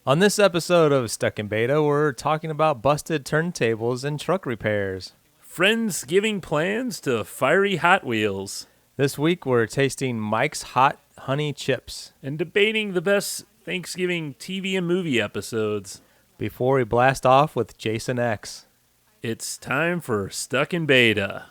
On this episode of Stuck in Beta, we're talking about busted turntables and truck repairs. Friendsgiving plans to fiery Hot Wheels. This week, we're tasting Mike's Hot Honey Chips. And debating the best Thanksgiving TV and movie episodes. Before we blast off with Jason X. It's time for Stuck in Beta.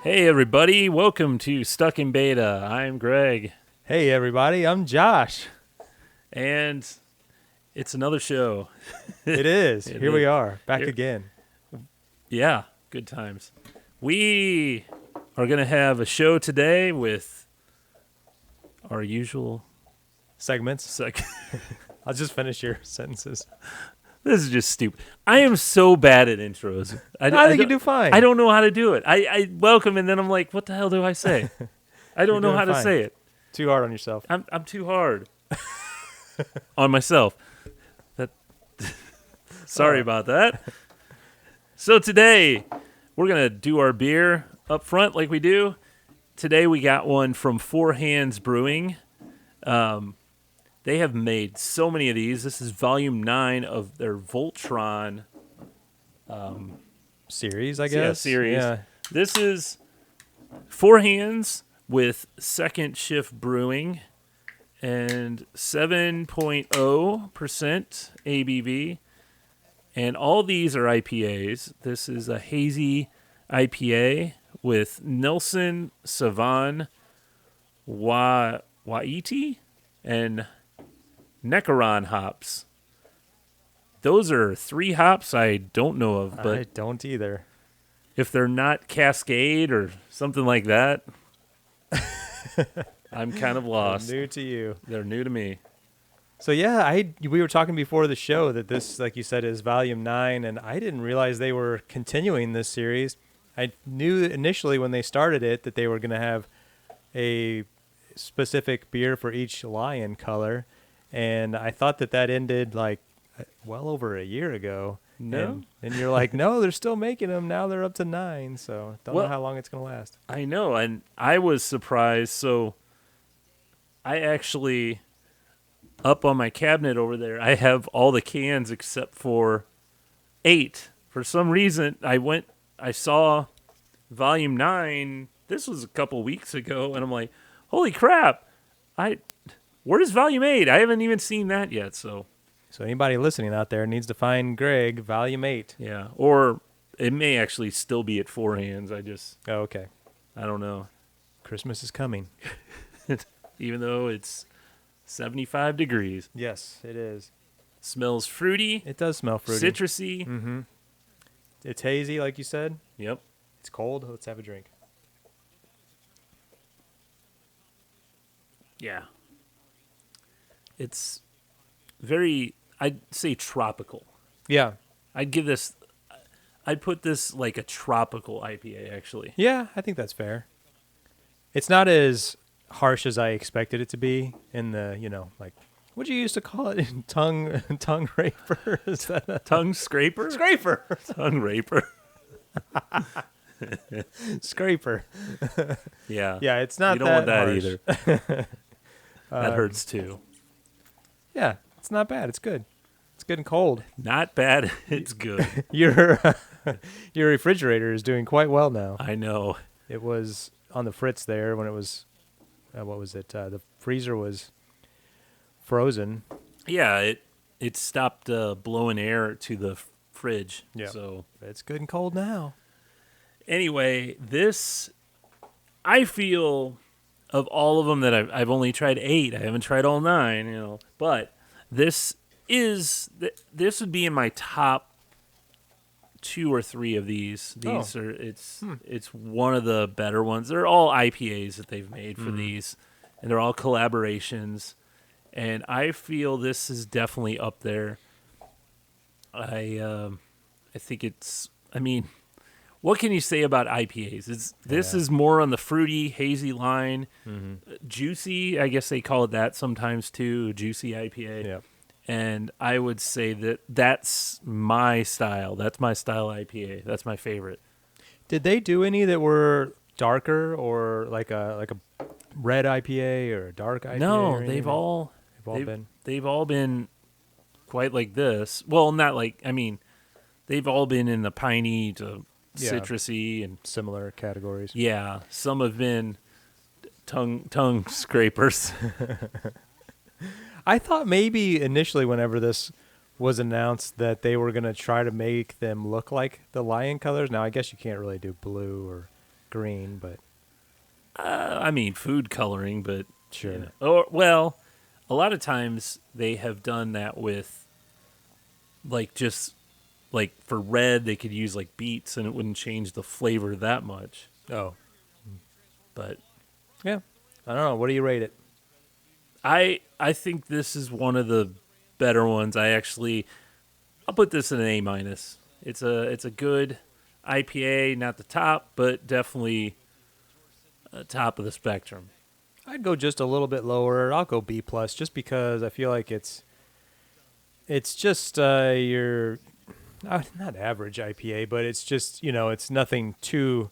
Hey everybody, welcome to Stuck in Beta. I'm Greg. Hey everybody, I'm Josh. And it's another show. It is. Here we are, back again. Yeah, good times. We are going to have a show today with our usual Segments. I'll just finish your sentences. This is just stupid. I am so bad at intros. I think you do fine. I don't know how to do it. I welcome and then I'm like, what the hell do I say? I don't know how to say it. Too hard on yourself. I'm too hard on myself. Sorry about that. So today we're gonna do our beer up front like we do. Today we got one from Four Hands Brewing. They have made so many of these. This is volume 9 of their Voltron series, I guess. Yeah, series. Yeah. This is Four Hands with Second Shift Brewing and 7.0% ABV. And all these are IPAs. This is a hazy IPA with Nelson Sauvin, Waiti, and Neckaron hops. Those are 3 hops I don't know of, but I don't either. if they're not Cascade or something like that, I'm kind of lost. They're new to you. They're new to me. So yeah, we were talking before the show that this, like you said, is volume 9, and I didn't realize they were continuing this series. I knew initially when they started it that they were going to have a specific beer for each lion color, and I thought that ended like well over a year ago. No? And you're like, no, they're still making them. Now they're up to 9, so don't know how long it's going to last. I know, and I was surprised. So I actually, up on my cabinet over there, I have all the cans except for 8. For some reason, I saw volume 9. This was a couple weeks ago, and I'm like, holy crap. Where's volume 8? I haven't even seen that yet, so anybody listening out there needs to find Greg, volume 8. yeah, or it may actually still be at Four Hands. Oh, okay. I don't know. Christmas is coming. Even though it's 75 degrees. Yes, it is. Smells fruity. It does smell fruity. Citrusy. Mm-hmm. It's hazy, like you said. Yep. It's cold. Let's have a drink. Yeah. It's very, I'd say tropical. Yeah. I'd put this like a tropical IPA, actually. Yeah, I think that's fair. It's not as harsh as I expected it to be in the, like, what'd you used to call it? Tongue raper? Is that a Tongue scraper? scraper? Tongue raper. Scraper. Yeah. Yeah, it's not you don't that want that harsh. either. That hurts too. Yeah, it's not bad. It's good. It's good and cold. Not bad. It's good. Your refrigerator is doing quite well now. I know. It was on the fritz there when it was, what was it? The freezer was frozen. Yeah, it stopped blowing air to the fridge. Yeah. So It's good and cold now. anyway, this, I feel, of all of them that I've only tried 8. I haven't tried all 9, but this would be in my top 2 or 3 of these. It's one of the better ones. They're all IPAs that they've made for these, and they're all collaborations. And I feel this is definitely up there. I think it's I mean, what can you say about IPAs? This Yeah. is more on the fruity, hazy line, Mm-hmm. juicy. I guess they call it that sometimes too, juicy IPA. Yeah. And I would say that that's my style. That's my style IPA. That's my favorite. Did they do any that were darker or like a red IPA or a dark IPA or No, anything? They've all they've been. they've all been quite like this. Well, not like I mean, they've all been in the piney to Yeah, citrusy and similar categories. yeah, some have been tongue scrapers. I thought maybe initially, whenever this was announced, that they were going to try to make them look like the lion colors. Now, I guess you can't really do blue or green, but I mean, food coloring, but sure. you know, or well, a lot of times they have done that with like just like for red they could use like beets and it wouldn't change the flavor that much. Oh, But yeah. I don't know. What do you rate it? I think this is one of the better ones. I'll put this in an A minus. It's a good IPA, not the top, but definitely top of the spectrum. I'd go just a little bit lower. I'll go B plus, just because I feel like it's just your not average IPA, but it's just it's nothing too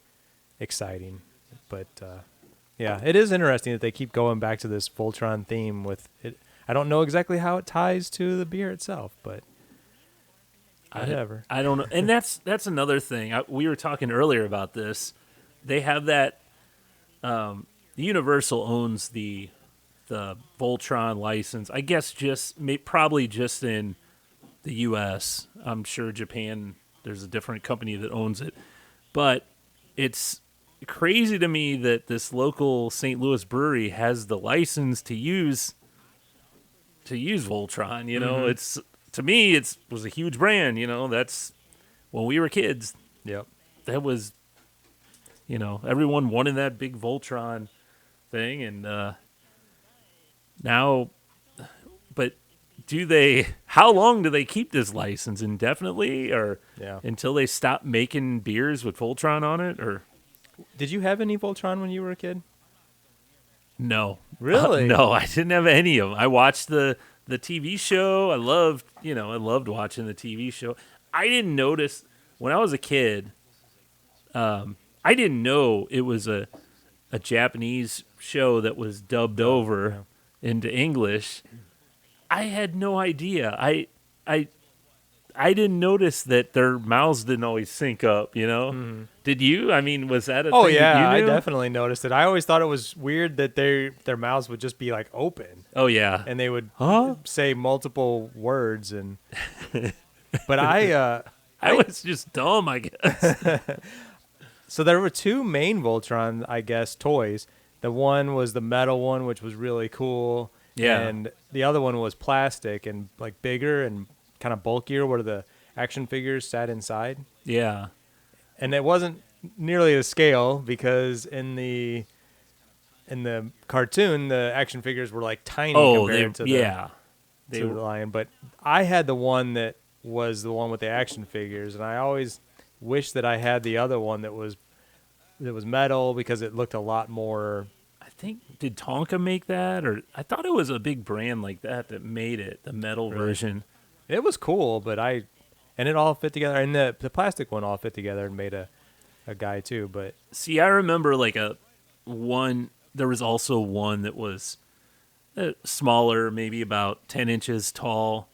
exciting. But yeah, it is interesting that they keep going back to this Voltron theme with it. I don't know exactly how it ties to the beer itself, but whatever. I don't know, and that's another thing. We were talking earlier about this. They have that. Universal owns the Voltron license. I guess probably just in the U.S. I'm sure Japan. There's a different company that owns it, but it's crazy to me that this local St. Louis brewery has the license to use Voltron. You know, it's to me it was a huge brand. You know, that's when we were kids. Yep. That was, everyone wanted that big Voltron thing, and now, but how long do they keep this license? Indefinitely, or Yeah. until they stop making beers with Voltron on it, or Did you have any Voltron when you were a kid? no? Really? No, I didn't have any of them. I watched the TV show. I loved watching the TV show. I didn't notice when I was a kid. I didn't know it was a Japanese show that was dubbed over into English. I had no idea. I didn't notice that their mouths didn't always sync up. Did you? I mean, was that a Oh thing yeah, that I you knew? definitely noticed it. I always thought it was weird that their mouths would just be like open Oh yeah. and they would Huh? say multiple words and but I I was just dumb, I guess. so there were two main Voltron, I guess, toys. The one was the metal one, which was really cool. Yeah. And the other one was plastic and like bigger and kind of bulkier, where the action figures sat inside. Yeah. And it wasn't nearly the scale, because in the cartoon the action figures were like tiny Oh, compared to They the were, lion. But I had the one that was the one with the action figures, and I always wished that I had the other one that was metal, because it looked a lot more. I think, did Tonka make that? Or I thought it was a big brand like that made it, the metal Really? version. It was cool, but and it all fit together, and the plastic one all fit together and made a guy too. But See, I remember there was also one that was smaller, maybe about 10 inches tall,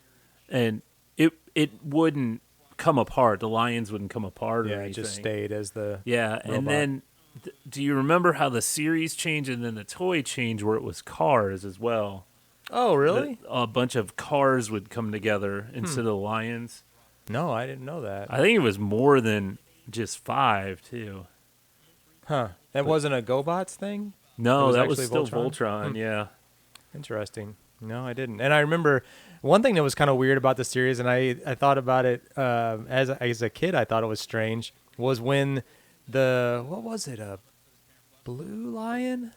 and it wouldn't come apart. The lions wouldn't come apart or yeah, anything. it just stayed as the Yeah, robot. and then do you remember how the series changed and then the toy changed where it was cars as well? Oh, really? A bunch of cars would come together instead of lions. No, I didn't know that. I think it was more than just 5 too. Huh? That wasn't a GoBots thing? It No, was that was actually still Voltron? Voltron. Yeah. Interesting. No, I didn't. And I remember one thing that was kind of weird about the series, and I thought about it as a kid. I thought it was strange, was when what was it, a blue lion?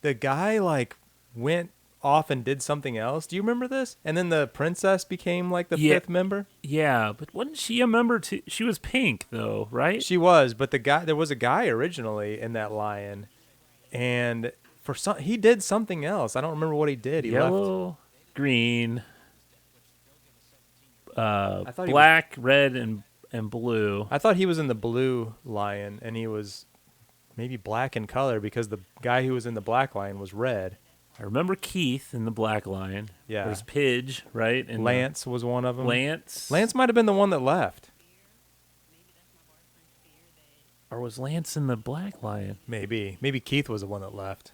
The guy like went off and did something else. Do you remember this? And then the princess became like the Yeah. fifth member. Yeah, but wasn't she a member too? She was pink though, right? She was, but there was a guy originally in that lion, and he did something else. I don't remember what he did. He left. Yellow, green, I thought black, red, and blue. I thought he was in the blue lion, and he was maybe black in color because the guy who was in the black lion was red. I remember Keith in the Black Lion. Yeah. There's Pidge, right? And Lance was one of them. Lance. Lance might have been the one that left. Or was Lance in the Black Lion? Maybe Keith was the one that left.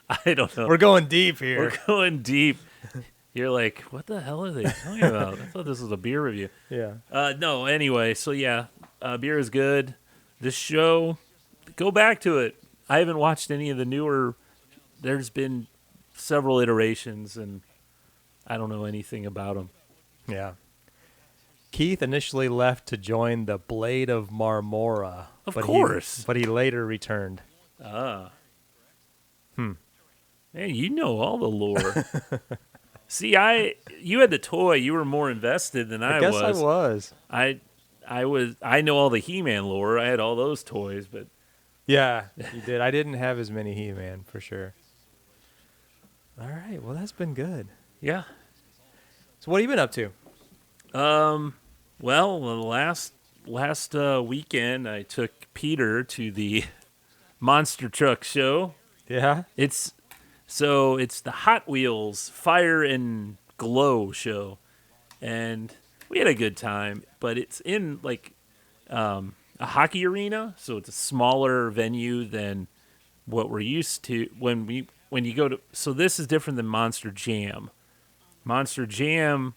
I don't know. We're going deep here. We're going deep. You're like, what the hell are they talking about? I thought this was a beer review. Yeah. No, anyway, so yeah, beer is good. This show, go back to it. I haven't watched any of the newer. There's been several iterations, and I don't know anything about them. Yeah. Keith initially left to join the Blade of Marmora. Of course. But he later returned. Man, you know all the lore. See, you had the toy. You were more invested than I was. I guess I was. I know all the He-Man lore. I had all those toys, but Yeah, you did. I didn't have as many He-Man, for sure. All right. Well, that's been good. yeah. So what have you been up to? Well, the last weekend, I took Peter to the Monster Truck Show. Yeah? It's the Hot Wheels Fire and Glow show, and we had a good time. But it's in like a hockey arena, so it's a smaller venue than what we're used to when you go to. So this is different than Monster Jam. Monster Jam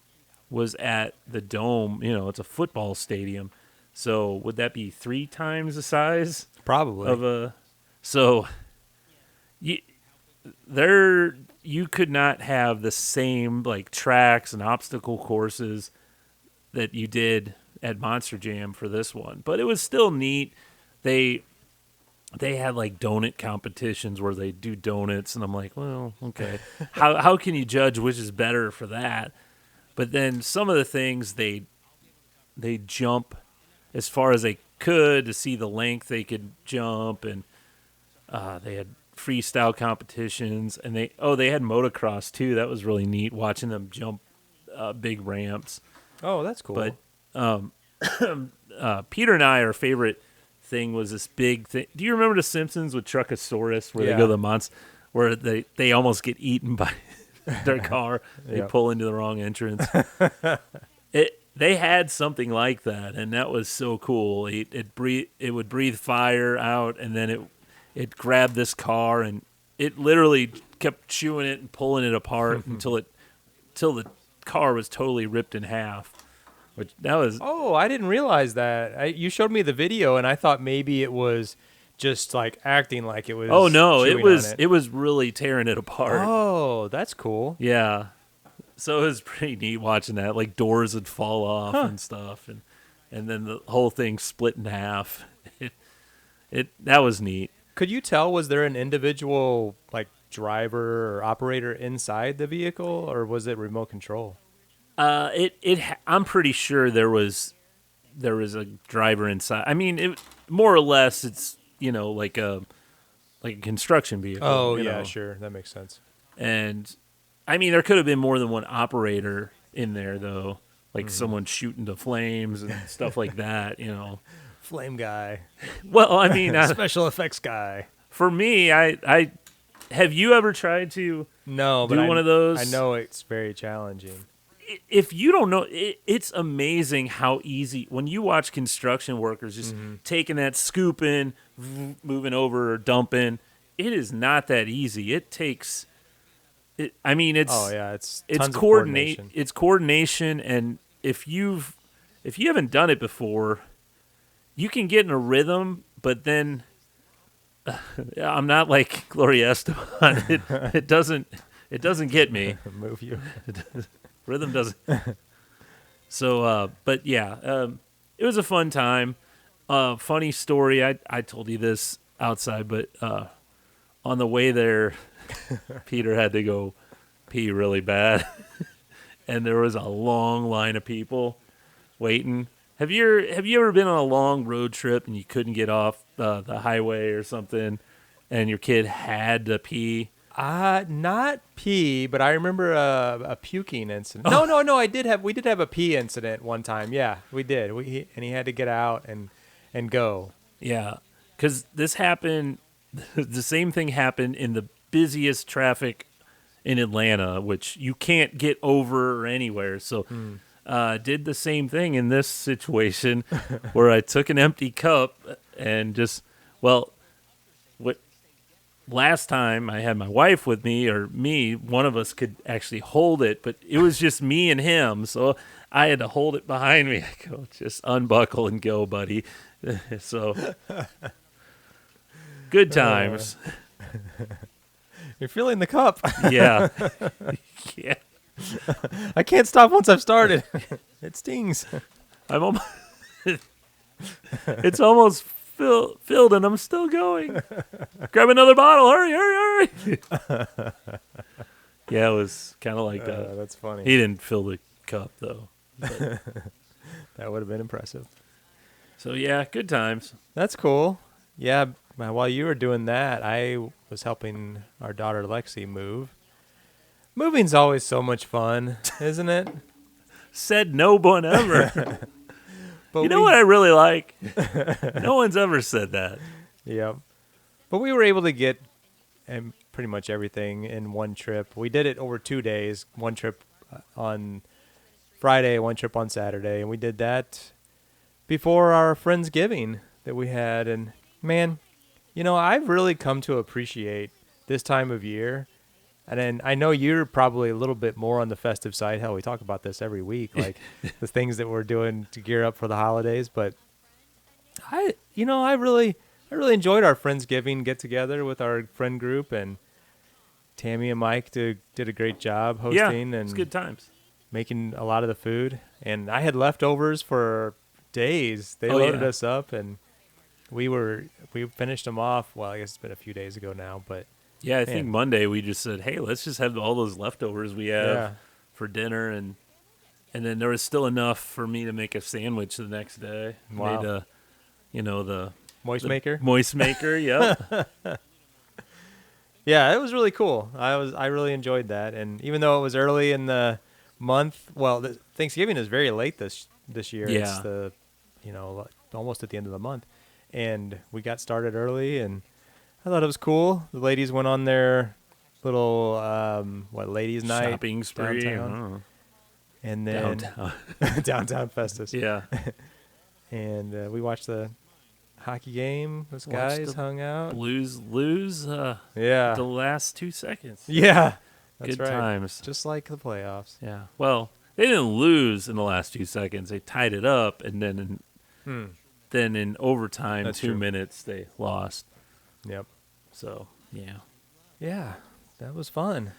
was at the Dome. You know, it's a football stadium. So would that be 3 times the size? Probably. Of a so you could not have the same like tracks and obstacle courses that you did at Monster Jam for this one, but it was still neat. They had like donut competitions where they do donuts, and I'm like, well, okay, how can you judge which is better for that? But then some of the things they jump as far as they could to see the length they could jump, and they had freestyle competitions, and they had motocross too. That was really neat watching them jump big ramps. Oh, that's cool. But Peter and I, our favorite thing was this big thing. Do you remember The Simpsons with Truckosaurus, where they go to the monster, where they almost get eaten by their car? They pull into the wrong entrance. They had something like that, and that was so cool. It would breathe fire out, and then it grabbed this car, and it literally kept chewing it and pulling it apart until the car was totally ripped in half. Which that was. Oh, I didn't realize that. You showed me the video, and I thought maybe it was just like acting like it was. Oh no, it was. It. It was really tearing it apart. Oh, that's cool. Yeah. So it was pretty neat watching that. Like doors would fall off and stuff, and then the whole thing split in half. That was neat. Could you tell, was there an individual like driver or operator inside the vehicle, or was it remote control? I'm pretty sure there was a driver inside. I mean, it more or less it's, like a construction vehicle. Oh, yeah, sure. That makes sense. And I mean, there could have been more than one operator in there though, like someone shooting the flames and stuff like that, Flame guy. Well, I mean, special effects guy. For me, I have you ever tried to do one of those? I know it's very challenging. If you don't know, it's amazing how easy, when you watch construction workers just taking that scooping, moving over, or dumping, it is not that easy. It takes, it's coordination. It's coordination, and if you haven't done it before, you can get in a rhythm, but then I'm not like Gloria Estefan. It doesn't get me. Move you. Rhythm doesn't. So, but yeah, it was a fun time. Funny story. I told you this outside, but on the way there, Peter had to go pee really bad, and there was a long line of people waiting. Have you ever been on a long road trip and you couldn't get off the highway or something, and your kid had to pee? Not pee, but I remember a puking incident. No. We did have a pee incident one time. Yeah, we did. He had to get out and go. Yeah, because this happened. The same thing happened in the busiest traffic in Atlanta, which you can't get over or anywhere. So, did the same thing in this situation, where I took an empty cup and just what. Last time I had my wife with me, or me, one of us could actually hold it, but it was just me and him, so I had to hold it behind me. I go, just unbuckle and go, buddy. So, good times. You're feeling the cup. Yeah. Yeah. I can't stop once I've started. It stings. It's almost filled and I'm still going. Grab another bottle. Hurry. Yeah, it was kind of like that. That's funny. He didn't fill the cup, though. That would have been impressive. So, yeah, good times. That's cool. Yeah, while you were doing that, I was helping our daughter Lexi move. Moving's always so much fun, isn't it? Said no one ever. But you know what I really like? No one's ever said that. Yep. But we were able to get pretty much everything in one trip. We did it over 2 days, one trip on Friday, one trip on Saturday, and we did that before our Friendsgiving that we had. And, man, I've really come to appreciate this time of year. And then I know you're probably a little bit more on the festive side. Hell, we talk about this every week, like the things that we're doing to gear up for the holidays. But I really enjoyed our Friendsgiving get together with our friend group, and Tammy and Mike did a great job hosting it's and good times, making a lot of the food. And I had leftovers for days. They loaded us up, and we finished them off. Well, I guess it's been a few days ago now, but. Yeah, I think Monday we just said, hey, let's just have all those leftovers we have for dinner. And then there was still enough for me to make a sandwich the next day. Wow. Made the Moist maker? Moist maker, yep. Yeah, it was really cool. I really enjoyed that. And even though it was early in the month, Thanksgiving is very late this year. Yeah. It's almost at the end of the month. And we got started early, and I thought it was cool. The ladies went on their little ladies' night shopping spree, downtown. And then downtown Festus. Yeah. And we watched the hockey game. Those guys hung out. Blues lose. The last 2 seconds. Yeah, that's good right. times. Just like the playoffs. Yeah. Well, they didn't lose in the last 2 seconds. They tied it up, and then in overtime, that's 2 minutes, they lost. Yep. So, yeah. Yeah, that was fun.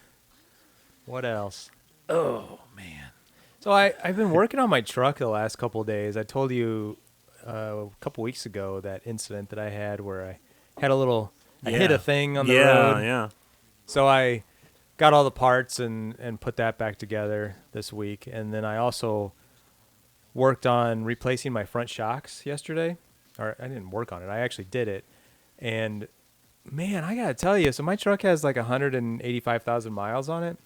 What else? Oh, man. So I've been working on my truck the last couple of days. I told you a couple weeks ago that incident that I had where I had I hit a thing on the road. Yeah. So I got all the parts and put that back together this week. And then I also worked on replacing my front shocks yesterday. Or I didn't work on it. I actually did it. And man, I got to tell you, so my truck has like 185,000 miles on it.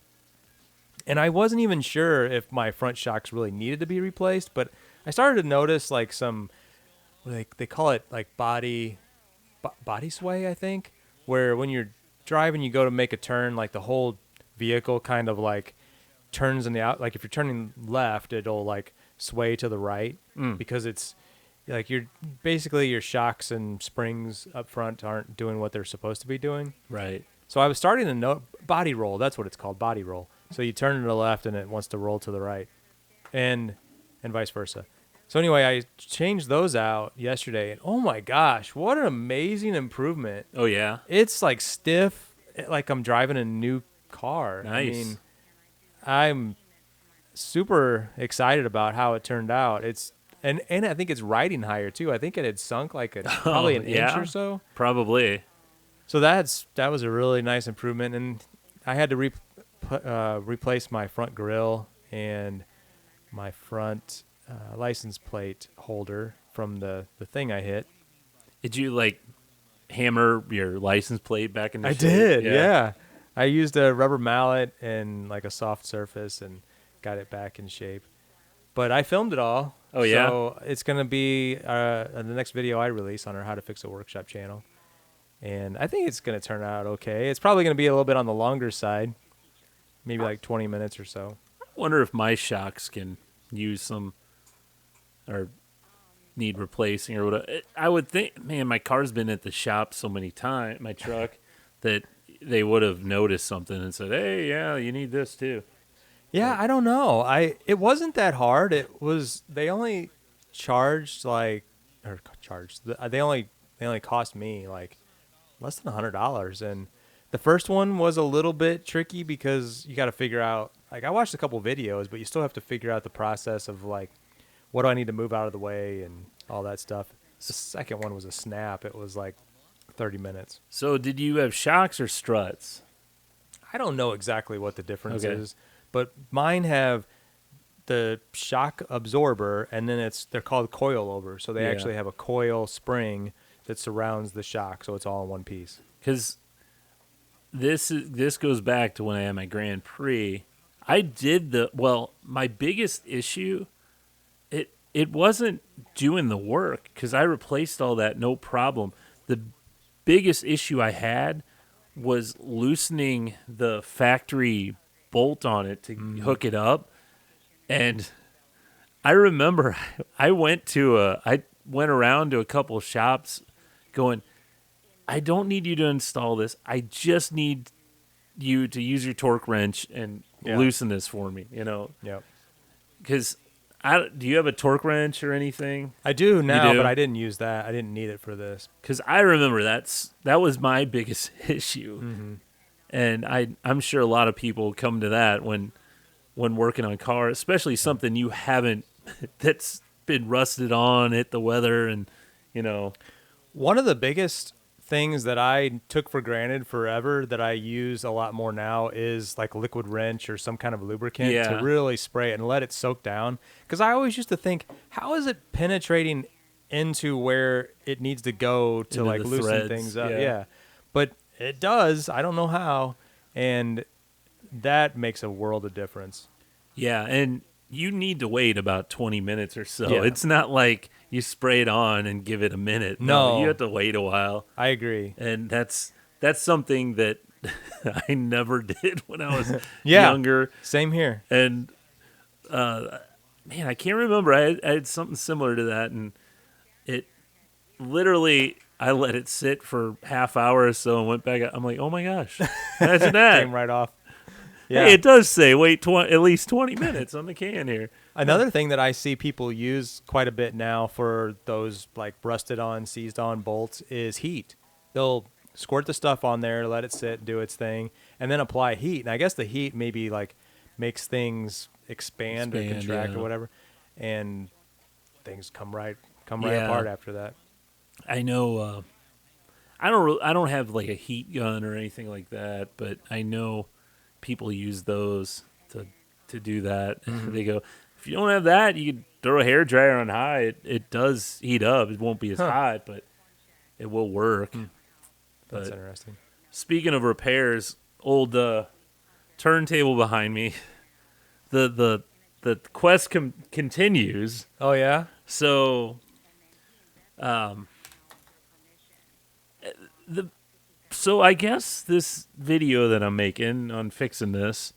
And I wasn't even sure if my front shocks really needed to be replaced, but I started to notice like some, like they call it like body sway, I think, where when you're driving, you go to make a turn, like the whole vehicle kind of like turns in the out. Like if you're turning left, it'll like sway to the right because it's, like your shocks and springs up front aren't doing what they're supposed to be doing. Right. So I was starting to know body roll. That's what it's called, body roll. So you turn to the left and it wants to roll to the right, and vice versa. So anyway, I changed those out yesterday, and oh my gosh, what an amazing improvement! Oh yeah. It's like stiff, like I'm driving a new car. Nice. I mean, I'm super excited about how it turned out. And I think it's riding higher too. I think it had sunk like probably an inch or so. Probably. So that was a really nice improvement, and I had to replace my front grill and my front license plate holder from the thing I hit. Did you like hammer your license plate back into I shape? did, yeah. I used a rubber mallet and like a soft surface and got it back in shape. But I filmed it all. Oh, yeah? So it's going to be the next video I release on our How to Fix a Workshop channel. And I think it's going to turn out okay. It's probably going to be a little bit on the longer side, maybe like 20 minutes or so. I wonder if my shocks can use some or need replacing or whatever. I would think, man, my car's been at the shop so many times, my truck, that they would have noticed something and said, hey, yeah, you need this too. Yeah, I don't know. It wasn't that hard. It was they only charged they only cost me like less than $100, and the first one was a little bit tricky because you got to figure out, like, I watched a couple videos, but you still have to figure out the process of like what do I need to move out of the way and all that stuff. The second one was a snap. It was like 30 minutes. So did you have shocks or struts? I don't know exactly what the difference Okay. is, but mine have the shock absorber, and then they're called coilovers. So they Yeah. actually have a coil spring that surrounds the shock, so it's all in one piece. Because this goes back to when I had my Grand Prix. I did my biggest issue, it wasn't doing the work because I replaced all that, no problem. The biggest issue I had was loosening the factory bolt on it to hook it up. And I remember I went around to a couple of shops going, I don't need you to install this. I just need you to use your torque wrench and loosen this for me, Yep. Because do you have a torque wrench or anything? I do now, do? but I didn't use that. I didn't need it for this. Because I remember that was my biggest issue. Mm-hmm. And I'm sure a lot of people come to that when working on cars, especially something you haven't, that's been rusted on, hit the weather, and, One of the biggest things that I took for granted forever that I use a lot more now is like liquid wrench or some kind of lubricant to really spray it and let it soak down. Because I always used to think, how is it penetrating into where it needs to go to Into like the loosen threads, things up? yeah. Yeah. But it does. I don't know how. And that makes a world of difference. Yeah, and you need to wait about 20 minutes or so. Yeah. It's not like you spray it on and give it a minute. No. You have to wait a while. I agree. And that's something that I never did when I was Yeah. younger. Same here. And man, I can't remember. I had something similar to that, and it literally, I let it sit for half hour or so and went back. I'm like, oh my gosh, imagine that. Came right off. Yeah. Hey, it does say wait at least 20 minutes on the can here. Another thing that I see people use quite a bit now for those like rusted on, seized on bolts is heat. They'll squirt the stuff on there, let it sit, do its thing, and then apply heat. And I guess the heat maybe like makes things expand or contract or whatever, and things come right apart after that. I know. I don't have like a heat gun or anything like that, but I know people use those to do that. Mm-hmm. They go, if you don't have that, you can throw a hairdryer on high. It does heat up. It won't be as hot, but it will work. That's But interesting. speaking of repairs, old turntable behind me, the quest continues. Oh yeah. So, so I guess this video that I'm making on fixing this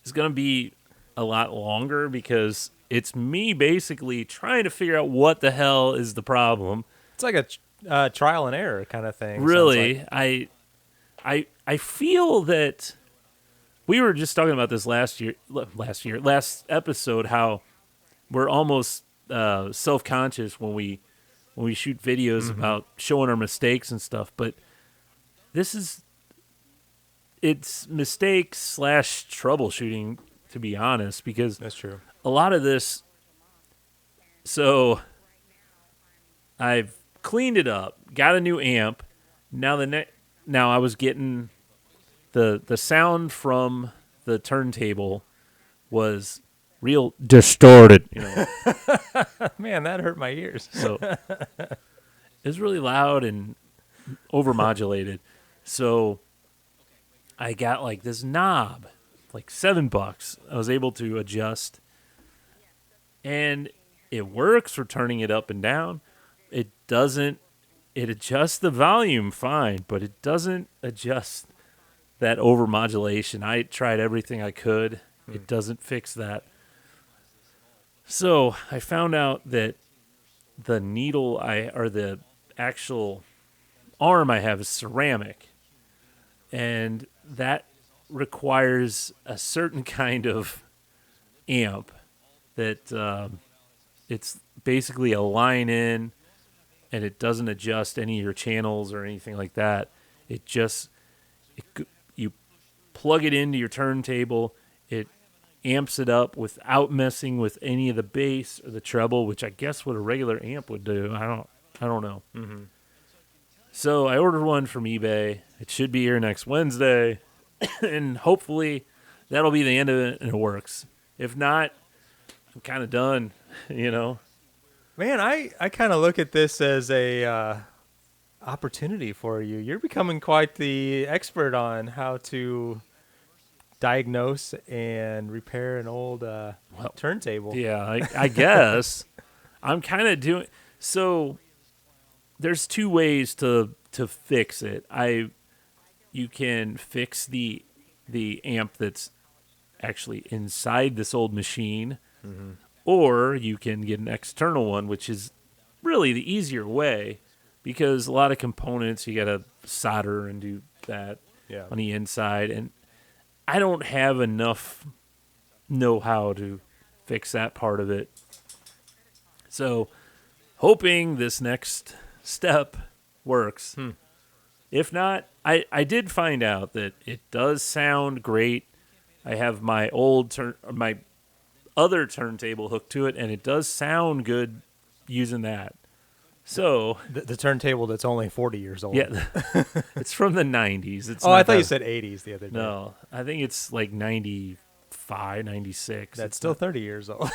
is going to be a lot longer because it's me basically trying to figure out what the hell is the problem. It's like a trial and error kind of thing. Really, Like. I feel that we were just talking about this last episode, how we're almost self-conscious when we shoot videos about showing our mistakes and stuff, but it's mistakes / troubleshooting, to be honest, because That's true. a lot of this, so I've cleaned it up, got a new amp. Now now I was getting the sound from the turntable was real distorted, Man, that hurt my ears. So it was really loud and overmodulated. So I got like this knob, like $7. I was able to adjust, and it works for turning it up and down. It doesn't. It adjusts the volume fine, but it doesn't adjust that overmodulation. I tried everything I could. It doesn't fix that. So I found out that the needle or the actual arm I have is ceramic, and that requires a certain kind of amp that it's basically a line in, and it doesn't adjust any of your channels or anything like that. You plug it into your turntable, it amps it up without messing with any of the bass or the treble, which I guess what a regular amp would do. I don't know. Mm-hmm. So I ordered one from eBay. It should be here next Wednesday, and hopefully that'll be the end of it and it works. If not, I'm kind of done, Man, I kind of look at this as a opportunity for you. You're becoming quite the expert on how to diagnose and repair an old turntable. Yeah, I guess. I'm kind of doing... So there's two ways to fix it. You can fix the amp that's actually inside this old machine, or you can get an external one, which is really the easier way, because a lot of components you got to solder and do that on the inside, and I don't have enough know-how to fix that part of it. So, hoping this next step works. If not, I did find out that it does sound great. I have my my other turntable hooked to it, and it does sound good using that. So the turntable that's only 40 years old. yeah, it's from the 90s. It's I thought you said 80s the other day. No, I think it's like 95, 96. That's still 30 years old.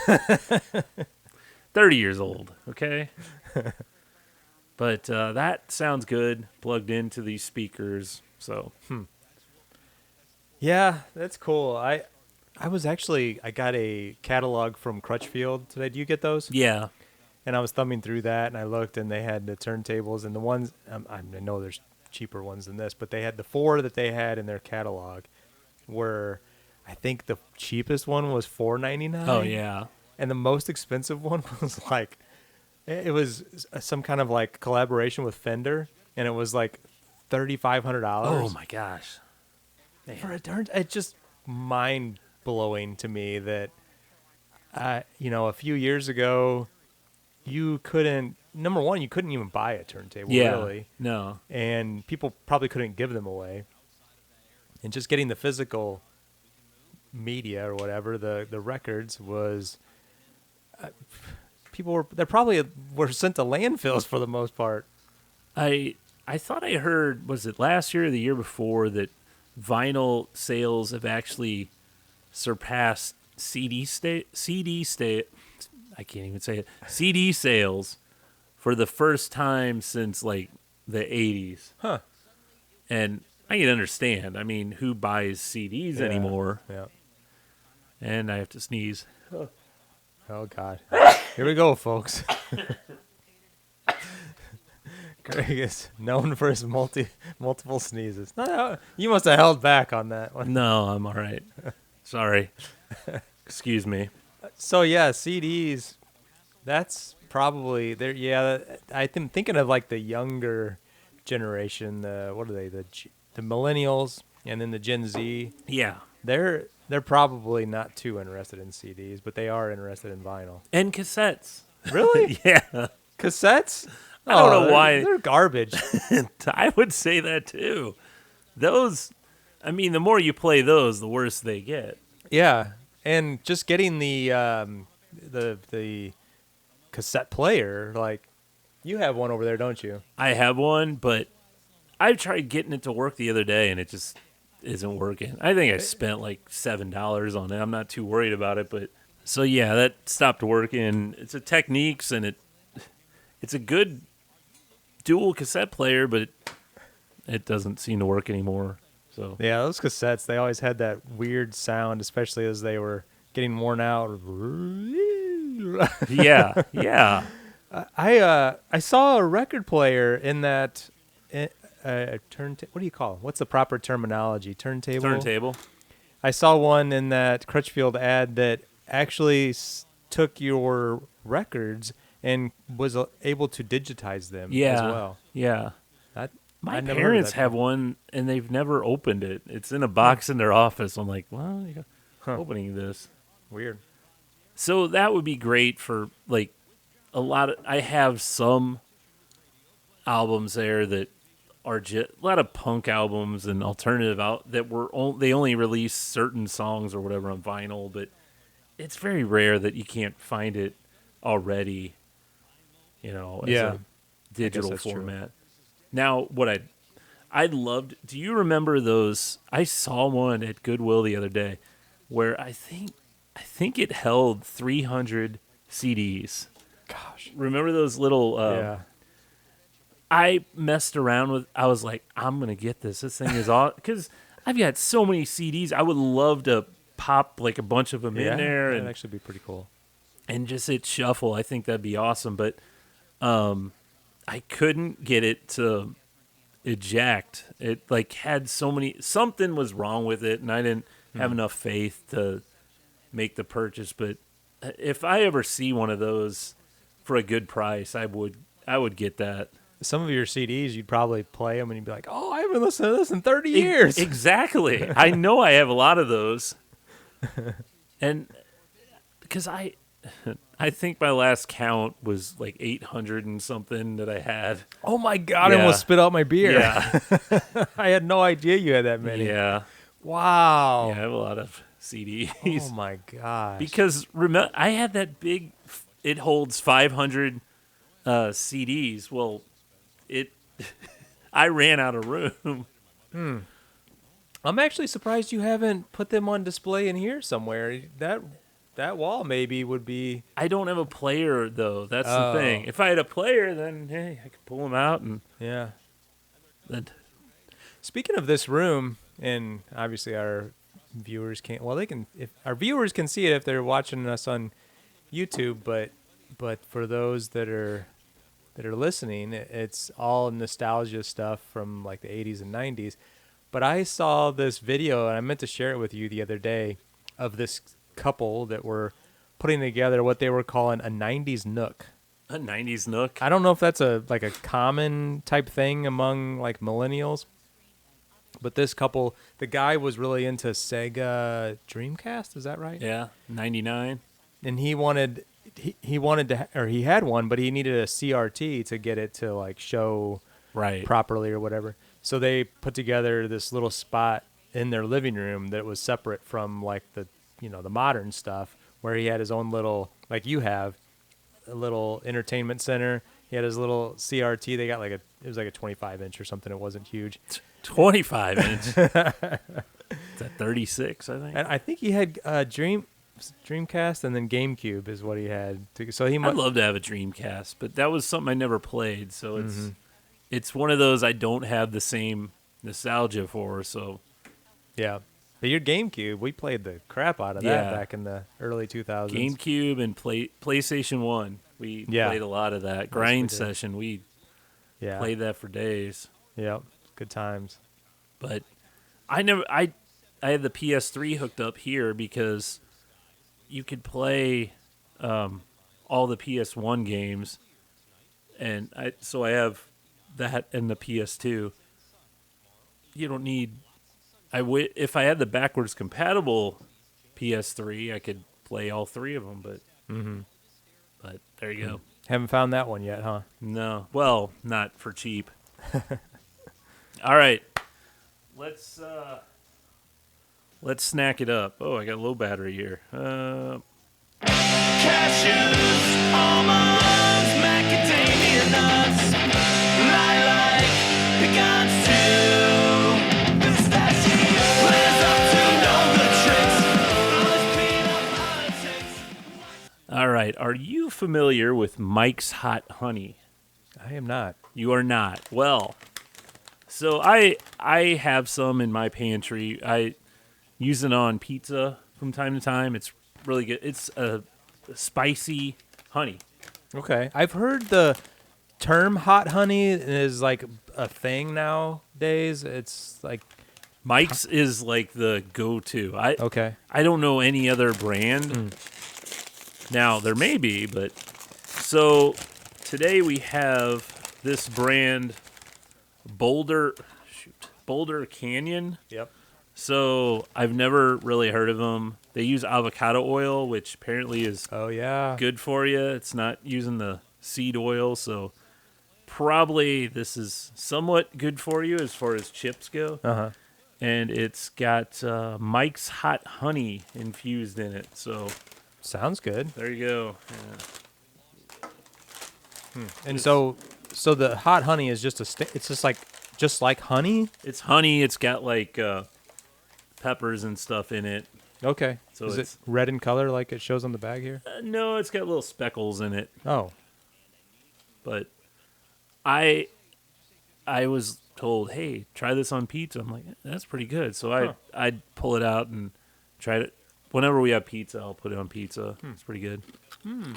30 years old, okay? But that sounds good, plugged into these speakers. So, Yeah, that's cool. I got a catalog from Crutchfield today. Do you get those? yeah. And I was thumbing through that, and I looked, and they had the turntables, and the ones, I know there's cheaper ones than this, but they had the 4 that they had in their catalog were, I think the cheapest one was $4.99. Oh, yeah. And the most expensive one was like, it was some kind of like collaboration with Fender, and it was like $3,500. Oh, my gosh. Man. For a turn, it's just mind blowing to me that, a few years ago, you couldn't. Number one, you couldn't even buy a turntable, really. No. And people probably couldn't give them away. And just getting the physical media or whatever, the records was. They probably were sent to landfills for the most part. I thought I heard, was it last year or the year before, that vinyl sales have actually surpassed CD sales for the first time since like the 80s. Huh. And I can understand. I mean, who buys CDs anymore? Yeah. And I have to sneeze. Oh, God. Here we go, folks. Greg is known for his multiple sneezes. No, you must have held back on that one. No, I'm all right. Sorry. Excuse me. So, yeah, CDs, that's probably, I'm thinking of like the younger generation, what are they, the millennials and then the Gen Z. Yeah. They're probably not too interested in CDs, but they are interested in vinyl. And cassettes. Really? Yeah. Cassettes? I don't know why. They're garbage. I would say that too. Those, I mean, the more you play those, the worse they get. Yeah, and just getting the cassette player, like, you have one over there, don't you? I have one, but I tried getting it to work the other day, and it just isn't working. I think I spent like $7 on it. I'm not too worried about it, but so yeah, that stopped working. It's a Techniques, and it's a good dual cassette player, but it doesn't seem to work anymore. So Yeah, those cassettes, they always had that weird sound, especially as they were getting worn out. yeah. I saw a record player in that what do you call it? What's the proper terminology? Turntable. I saw one in that Crutchfield ad that actually took your records and was able to digitize them as well. Yeah. That, My I never heard of parents that have before. one, and they've never opened it. It's in a box in their office. I'm like, well, opening this. Weird. So that would be great for like a lot of. I have some albums there that are just a lot of punk albums and alternative that they only release certain songs or whatever on vinyl, but it's very rare that you can't find it already. As a digital that's format. True. Now, what I loved. Do you remember those? I saw one at Goodwill the other day, where I think it held 300 CDs. Gosh, remember those little? Yeah. I messed around with. I was like, I'm gonna get this. This thing is all because I've got so many CDs. I would love to pop like a bunch of them in there, that'd and actually be pretty cool. And just hit shuffle. I think that'd be awesome, but I couldn't get it to eject. It like had so many. Something was wrong with it, and I didn't have enough faith to make the purchase. But if I ever see one of those for a good price, I would get that. Some of your CDs, you'd probably play them and you'd be like, oh, I haven't listened to this in 30 years. Exactly. I know I have a lot of those. And because I think my last count was like 800 and something that I had. Oh, my God. I almost spit out my beer. Yeah. I had no idea you had that many. Yeah. Wow. Yeah, I have a lot of CDs. Oh, my gosh. Because I had that big, it holds 500 CDs. Well, I ran out of room. I'm actually surprised you haven't put them on display in here somewhere. That wall maybe would be. I don't have a player though. That's the thing. If I had a player, then hey, I could pull them out and yeah. Then. Speaking of this room, and obviously our viewers can't. Well, they can. If our viewers can see it if they're watching us on YouTube, but for those that are listening, it's all nostalgia stuff from like the 80s and 90s. But I saw this video, and I meant to share it with you the other day, of this couple that were putting together what they were calling a 90s nook. A 90s nook? I don't know if that's a common type thing among like millennials. But this couple, the guy was really into Sega Dreamcast, is that right? Yeah, 99. And he wanted to, or he had one, but he needed a CRT to get it to like show properly or whatever. So they put together this little spot in their living room that was separate from like the modern stuff, where he had his own little, like you have, a little entertainment center. He had his little CRT. They got it was like a 25-inch or something. It wasn't huge. 25-inch. It's at 36, I think. And I think he had Dreamcast and then GameCube is what he had. So I'd love to have a Dreamcast, but that was something I never played. So it's one of those I don't have the same nostalgia for. So yeah, but your GameCube, we played the crap out of that back in the early 2000s. GameCube and PlayStation 1, we played a lot of that. Grind Session, we played that for days. Yeah, good times. But I had the PS3 hooked up here because you could play all the PS1 games, and I have that and the PS2. You don't need. If I had the backwards compatible PS3, I could play all three of them. But there you go. Haven't found that one yet, huh? No. Well, not for cheap. All right. Let's snack it up. Oh, I got low battery here. Cashews, almonds, macadamia nuts, lilac, pecans, Are you familiar with Mike's Hot Honey? I am not. You are not. Well, so I have some in my pantry. I use it on pizza from time to time. It's really good. It's a spicy honey. Okay. I've heard the term hot honey is like a thing nowadays. It's like Mike's is like the go-to. okay. I don't know any other brand. Now there may be, but so today we have this brand Boulder Canyon. Yep. So I've never really heard of them. They use avocado oil, which apparently is Oh yeah. good for you. It's not using the seed oil, so probably this is somewhat good for you as far as chips go. Uh-huh. And it's got Mike's Hot Honey infused in it. So Sounds good. there you go. Yeah. And so the hot honey is just it's just like honey? It's honey. It's got like peppers and stuff in it. Okay. So is it red in color like it shows on the bag here? No, it's got little speckles in it. Oh. But I was told, hey, try this on pizza. I'm like, that's pretty good. So I'd pull it out and try it. Whenever we have pizza, I'll put it on pizza. It's pretty good. Oh,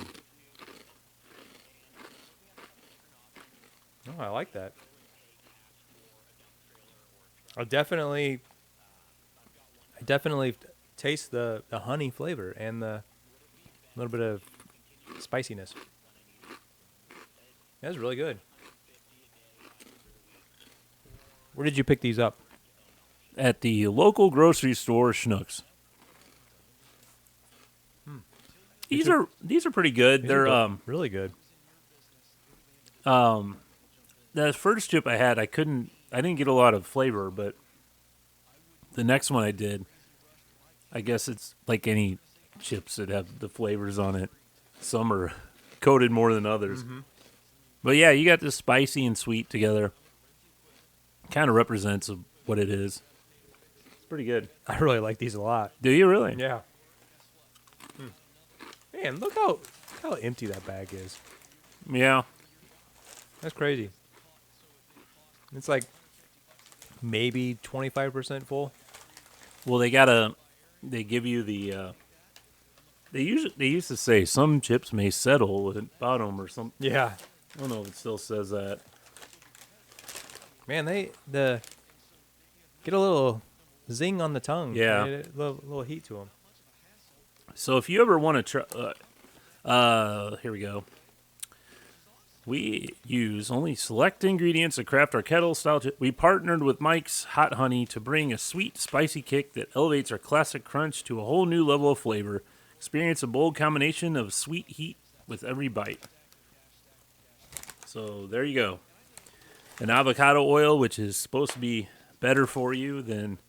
I like that. I definitely taste the honey flavor and the little bit of spiciness. That's really good. Where did you pick these up? At the local grocery store, Schnucks. These are pretty good. They're really good. the first chip I had, I didn't get a lot of flavor, but the next one I did, I guess it's like any chips that have the flavors on it. Some are coated more than others. Mm-hmm. But yeah, you got the spicy and sweet together. Kind of represents what it is. It's pretty good. I really like these a lot. Do you really? Yeah. Man, look how empty that bag is. Yeah. That's crazy. It's like maybe 25% full. Well, they give you the, they used to say some chips may settle at the bottom or something. Yeah. I don't know if it still says that. Man, they get a little zing on the tongue. Yeah. Right? A little heat to them. So if you ever want to try, here we go. We use only select ingredients to craft our kettle-style chip. We partnered with Mike's Hot Honey to bring a sweet, spicy kick that elevates our classic crunch to a whole new level of flavor. Experience a bold combination of sweet heat with every bite. So there you go. An avocado oil, which is supposed to be better for you than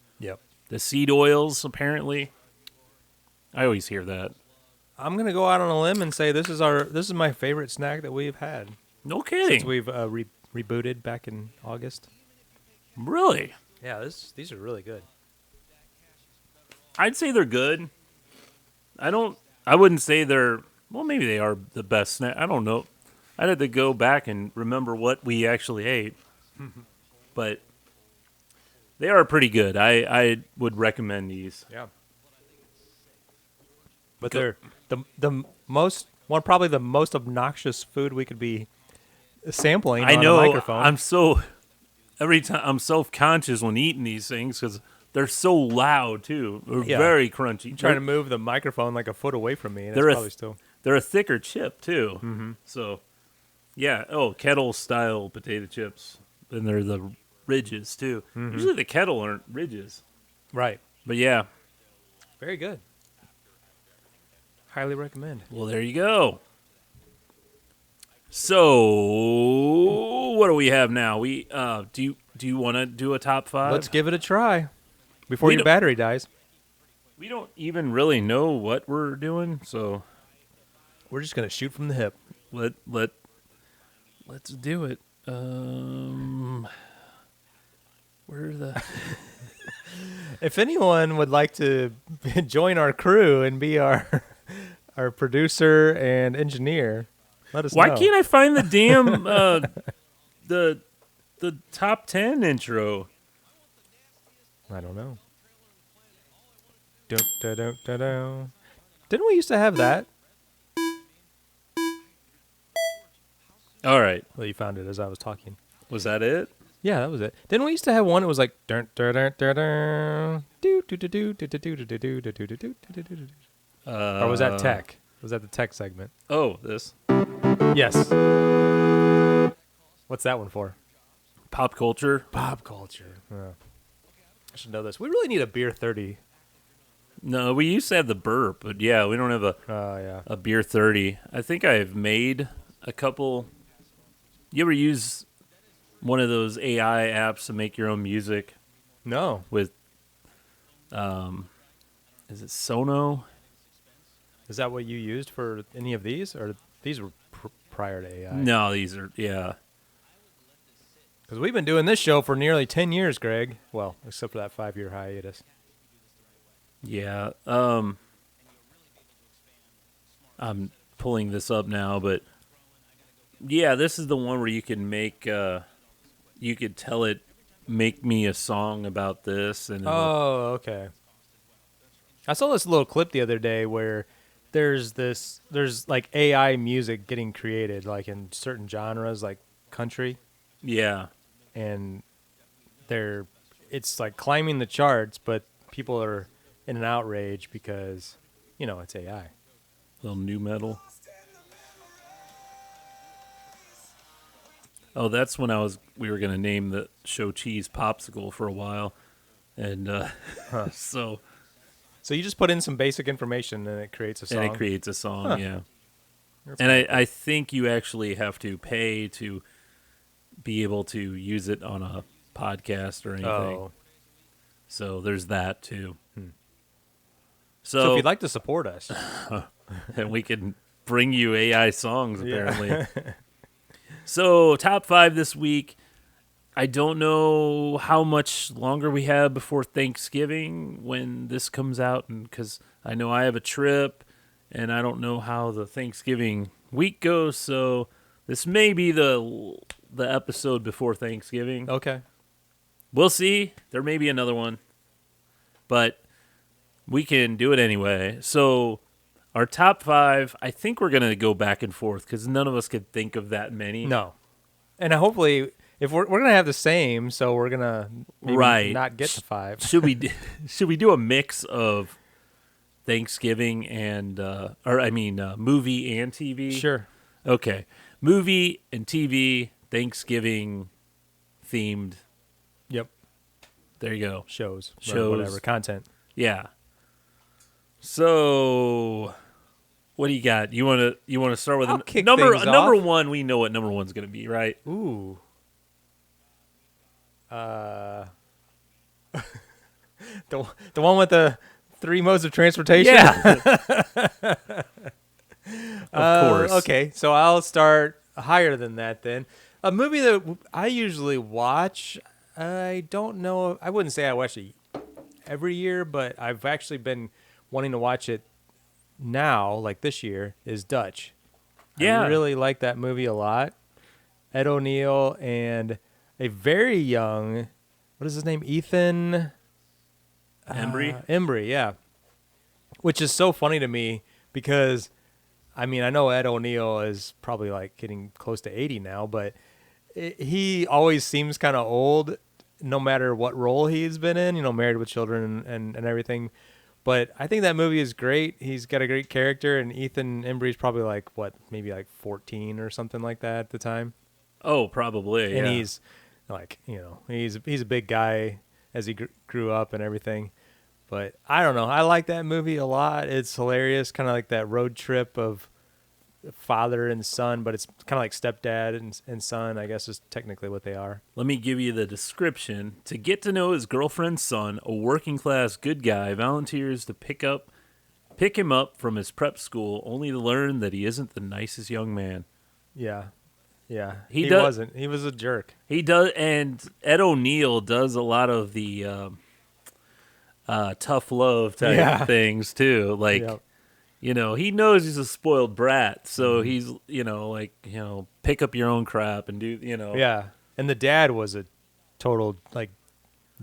the seed oils, apparently. I always hear that. I'm gonna go out on a limb and say this is my favorite snack that we've had. No kidding. Since we've rebooted back in August. Really? Yeah, these are really good. I'd say they're good. I wouldn't say they're, well, maybe they are the best snack. I don't know. I'd have to go back and remember what we actually ate. But they are pretty good. I would recommend these. Yeah. But they're the most probably the most obnoxious food we could be sampling on a microphone. Every time I'm self-conscious when eating these things because they're so loud too. They're very crunchy. I'm trying to move the microphone like a foot away from me, and they're a thicker chip too. Mm-hmm. So, yeah. Oh, kettle style potato chips, and they're the ridges too. Mm-hmm. Usually the kettle aren't ridges, right? But yeah, very good. Highly recommend. Well, there you go. So, what do we have now? We do you want to do a top 5? Let's give it a try before your battery dies. We don't even really know what we're doing, so we're just gonna shoot from the hip. Let's do it. Where are the? If anyone would like to join our crew and be our our producer and engineer, let us Why know. can't I find the damn the top 10 intro? I don't know. Dun, dun, dun, dun, dun. Didn't we used to have that? All right. Well, you found it as I was talking. Was that it? Yeah, that was it. Didn't we used to have one that was like dun, dun, dun, dun, dun, do, do, do, do, do, do, do, do, do, do, do, do, do, do, do. Or was that tech? Was that the tech segment? Oh, this. Yes. What's that one for? Pop culture. Pop culture. I should know this. We really need a beer 30. No, we used to have the burp, but yeah, we don't have a beer 30. I think I've made a couple. You ever use one of those AI apps to make your own music No. with, is it Sono? Is that what you used for any of these? Or these were prior to AI? No, these are, yeah. Because we've been doing this show for nearly 10 years, Greg. Well, except for that 5-year hiatus. Yeah. I'm pulling this up now, but yeah, this is the one where you can make, you could tell it, make me a song about this. And Oh, okay. I saw this little clip the other day where there's like AI music getting created, like in certain genres, like country. yeah. And it's like climbing the charts, but people are in an outrage because, it's AI. Little new metal. Oh, that's when we were gonna name the show Cheese Popsicle for a while, and so you just put in some basic information and it creates a song. and it creates a song, Huh. yeah. That's And cool. I think you actually have to pay to be able to use it on a podcast or anything. Oh. So there's that too. So if you'd like to support us, and we can bring you AI songs apparently. So top 5 this week. I don't know how much longer we have before Thanksgiving when this comes out, and because I know I have a trip, and I don't know how the Thanksgiving week goes. So this may be the episode before Thanksgiving. okay. We'll see. There may be another one, but we can do it anyway. So our top 5, I think we're going to go back and forth because none of us could think of that many. No. And hopefully, if we're going to have the same, so we're going to Right. not get to 5. Should we do a mix of Thanksgiving and movie and TV? Sure. Okay. Movie and TV, Thanksgiving themed. Yep. There you go. Shows. Or Shows. whatever. Content. Yeah. So, what do you got? You want to start with I'll kick number things number off. 1? We know what number 1's going to be, right? Ooh. The one with the 3 modes of transportation? Yeah. Of course. Okay, so I'll start higher than that then. A movie that I usually watch, I don't know, I wouldn't say I watch it every year, but I've actually been wanting to watch it now, like this year, is Dutch. Yeah. I really like that movie a lot. Ed O'Neill and a very young, what is his name? Ethan Embry? Embry, yeah. Which is so funny to me because, I mean, I know Ed O'Neill is probably like getting close to 80 now, but he always seems kind of old no matter what role he's been in, Married with Children and everything. But I think that movie is great. He's got a great character, and Ethan Embry's probably like, maybe like 14 or something like that at the time. Oh, probably. And yeah. he's like, he's a big guy as he grew up and everything. But I don't know. I like that movie a lot. It's hilarious, kind of like that road trip of father and son, but it's kind of like stepdad and son, I guess is technically what they are. Let me give you the description. To get to know his girlfriend's son, a working-class good guy volunteers to pick him up from his prep school, only to learn that he isn't the nicest young man. Yeah. Yeah. He wasn't. He was a jerk. He does, and Ed O'Neill does a lot of the tough love type Yeah. things too. Like Yep. he knows he's a spoiled brat, so Mhm. he's, pick up your own crap and do, Yeah, and the dad was a total like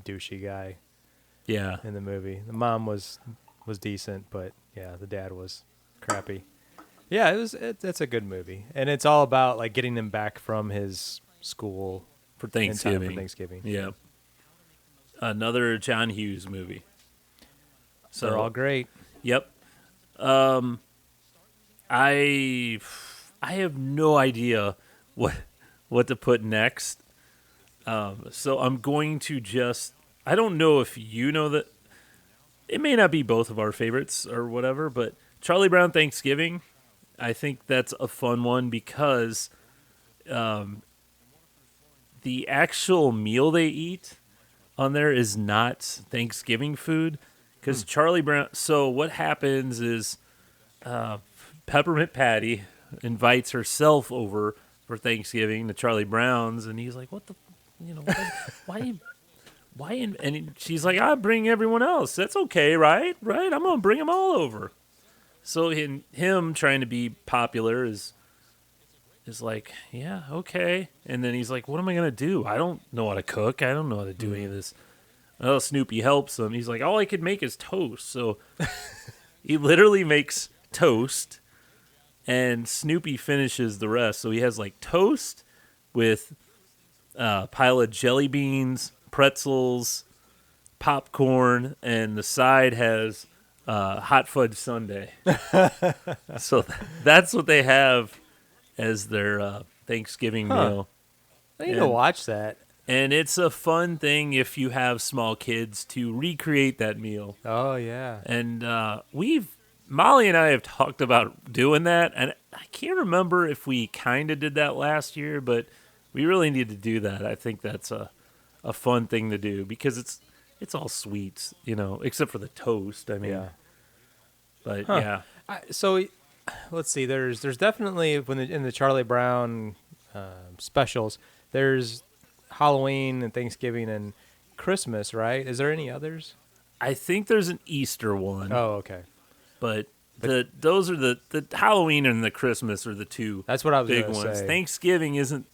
douchey guy yeah. in the movie. The mom was decent, but yeah, the dad was crappy. Yeah, it's a good movie, and it's all about like getting him back from his school For in time for Thanksgiving. Thanksgiving. Yeah. Another John Hughes movie. They're all So, great. yep. Um, I I have no idea what to put next. So I'm going to just. I don't know if you know that. It may not be both of our favorites or whatever, but Charlie Brown Thanksgiving. I think that's a fun one because the actual meal they eat on there is not Thanksgiving food. Because Charlie Brown. So what happens is Peppermint Patty invites herself over for Thanksgiving to Charlie Brown's, and he's like, "What the, why, why?" And she's like, "I bring everyone else. That's okay, right? Right? I'm gonna bring them all over." So him trying to be popular is like, "Yeah, okay." And then he's like, "What am I gonna do? I don't know how to cook. I don't know how to do any of this." Well, Snoopy helps him. He's like, "All I could make is toast." So he literally makes toast, and Snoopy finishes the rest. So he has like toast with a pile of jelly beans, pretzels, popcorn, and the side has hot fudge sundae. So that's what they have as their Thanksgiving Huh. meal. I need to watch that. And it's a fun thing if you have small kids to recreate that meal. Oh yeah. And Molly and I have talked about doing that, and I can't remember if we kind of did that last year, but we really need to do that. I think that's a fun thing to do because it's all sweets, except for the toast. I mean, Yeah. but Huh. yeah, So let's see. There's definitely in the Charlie Brown specials. There's Halloween and Thanksgiving and Christmas, right? Is there any others? I think there's an Easter one, Oh, okay. but those are the Halloween and the Christmas are the two That's what I was big gonna ones. say. Thanksgiving isn't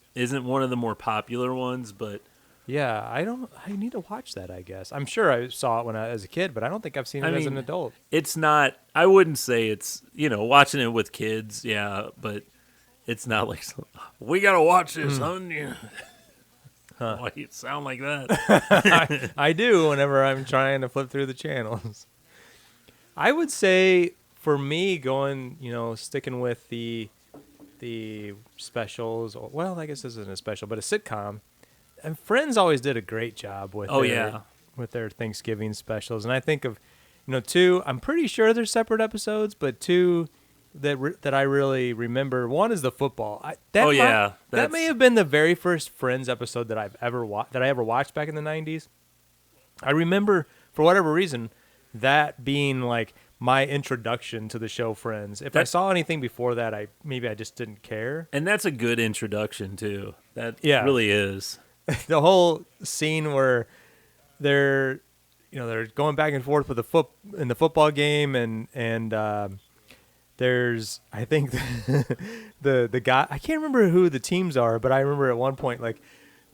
one of the more popular ones, but Yeah, I need to watch that. I guess I'm sure I saw it when I was a kid, but I don't think I've seen it I as an mean, adult. it's not. I wouldn't say it's watching it with kids. Yeah, but it's not like we gotta watch this, son. Yeah. Why you sound like that? I do whenever I'm trying to flip through the channels. I would say for me, sticking with the specials. Well, I guess this isn't a special, but a sitcom. And Friends always did a great job with with their Thanksgiving specials. And I think of two. I'm pretty sure they're separate episodes, but two that I really remember. One is the football. That may have been the very first Friends episode that I ever watched back in the 90s. I remember for whatever reason that being like my introduction to the show Friends. If I saw anything before that, I just didn't care. And that's a good introduction too. That Yeah. really is. The whole scene where they're they're going back and forth with in the football game, and there's I think the guy, I can't remember who the teams are, but I remember at one point like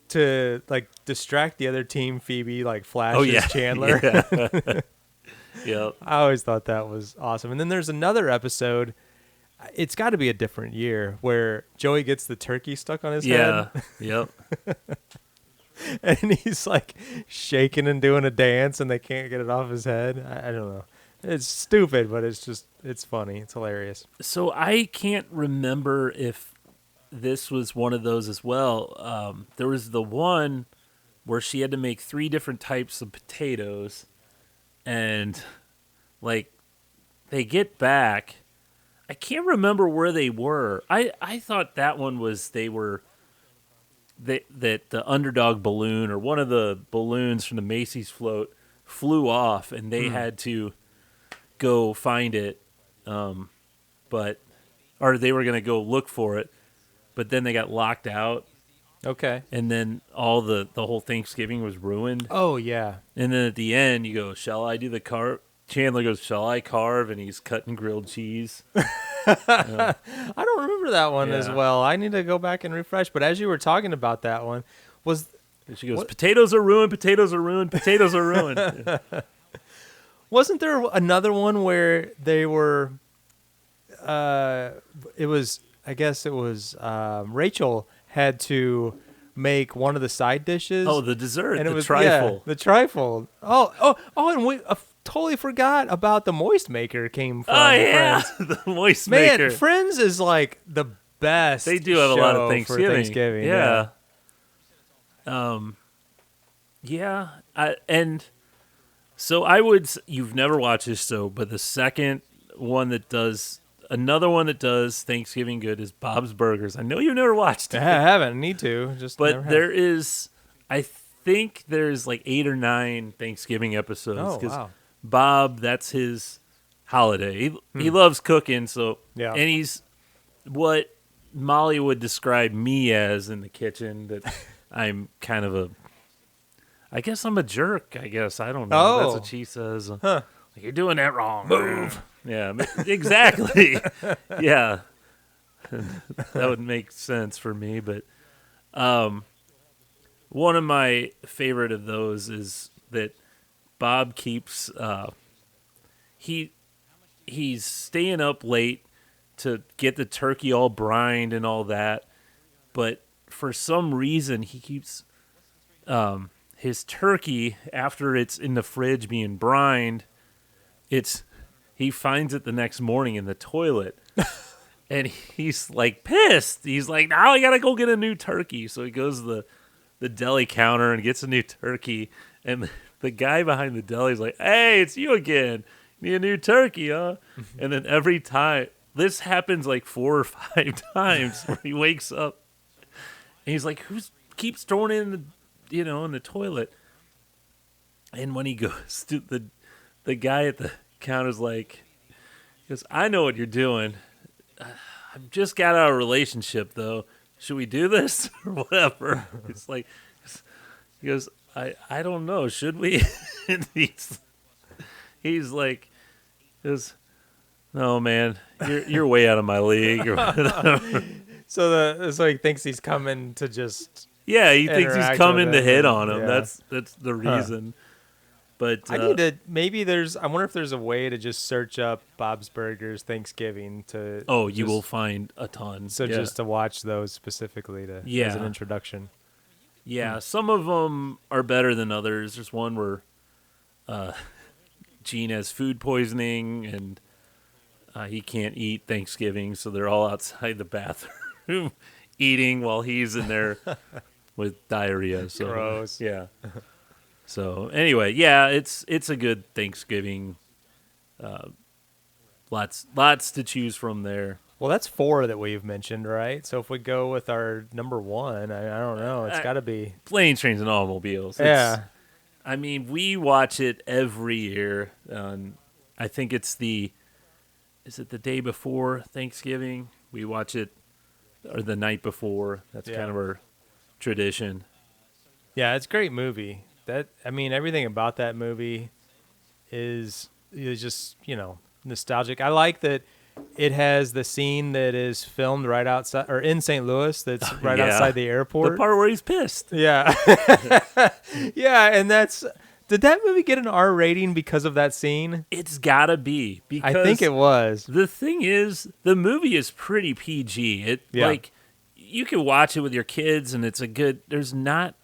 to like distract the other team, Phoebe like flashes Chandler. Yeah. Yep. I always thought that was awesome. And then there's another episode. It's got to be a different year where Joey gets the turkey stuck on his head. Yeah. Yep. And he's like shaking and doing a dance and they can't get it off his head. I don't know. It's stupid, but it's funny. It's hilarious. So I can't remember if this was one of those as well. There was the one where she had to make 3 different types of potatoes, and like they get back. I can't remember where they were. I thought that one was that the underdog balloon or one of the balloons from the Macy's float flew off, and they had to go find it, or they were going to go look for it, but then they got locked out, Okay. and then all the whole Thanksgiving was ruined. Oh yeah. And then at the end, you go, "Shall I do the cart?" Chandler goes, "Shall I carve?" And he's cutting grilled cheese. I don't remember that one as Yeah. well. I need to go back and refresh. But as you were talking about that one, was And she goes, what "Potatoes are ruined. Potatoes are ruined. Potatoes are ruined." wasn't there another one where they were? It was. I guess it was Rachel had to make one of the side dishes. Oh, the dessert, and it the was trifle. the trifle. And we totally forgot about the moist maker came from Oh yeah, Friends. the moist Man, maker. Friends is like the best. They do have a lot of show for Thanksgiving. Thanksgiving. Yeah. Yeah. And so you've never watched this show, but the second one that does, another one that does Thanksgiving good is Bob's Burgers. I know you've never watched I it. haven't. Need to. Just never But have. there is, I think there's like 8 or 9 Thanksgiving episodes. Oh, wow. Bob, that's his holiday. He loves cooking, so Yeah. and he's what Molly would describe me as in the kitchen. That I'm kind of I guess I'm a jerk. I guess I don't know. Oh. That's what she says. Like, you're doing that wrong. Move. Yeah, exactly. Yeah, that would make sense for me. But one of my favorite of those is that Bob keeps he's staying up late to get the turkey all brined and all that, but for some reason he keeps his turkey, after it's in the fridge being brined, he finds it the next morning in the toilet. And he's like pissed. He's like, now I gotta go get a new turkey. So he goes to the deli counter and gets a new turkey. And the guy behind the deli is like, hey, it's you again. Need a new turkey, huh? And then every time, this happens like 4 or 5 times where he wakes up and he's like, who keeps throwing it in the toilet? And when he goes to the guy at the counter's like, he goes, I know what you're doing. I've just got out of a relationship, though. Should we do this or whatever? It's like, he goes, I don't know. Should we? And he's like, no, man, you're way out of my league. Or whatever. So he thinks he's coming to just. Yeah, he thinks he's interact coming with to him hit and- on him. yeah. That's the reason. But I need to I wonder if there's a way to just search up Bob's Burgers Thanksgiving to. oh, you just- will find a ton. So yeah. just to watch those specifically as Yeah. an introduction. Yeah, some of them are better than others. There's one where Gene has food poisoning and he can't eat Thanksgiving, so they're all outside the bathroom eating while he's in there with diarrhea. So, Gross. Yeah. So anyway, yeah, it's a good Thanksgiving. Lots to choose from there. Well, that's 4 that we've mentioned, right? So if we go with our number 1, I don't know. It's got to be. Planes, Trains, and Automobiles. Yeah. I mean, we watch it every year. I think is it the day before Thanksgiving? We watch it, or the night before. That's Yeah. kind of our tradition. Yeah, it's a great movie. Everything about that movie is just, nostalgic. I like that it has the scene that is filmed right outside or in St. Louis that's right Yeah. outside the airport. The part where he's pissed. Yeah. Yeah, and did that movie get an R rating because of that scene? It's gotta be, because I think it was. the thing is, the movie is pretty PG. Yeah. Like, you can watch it with your kids, and there's not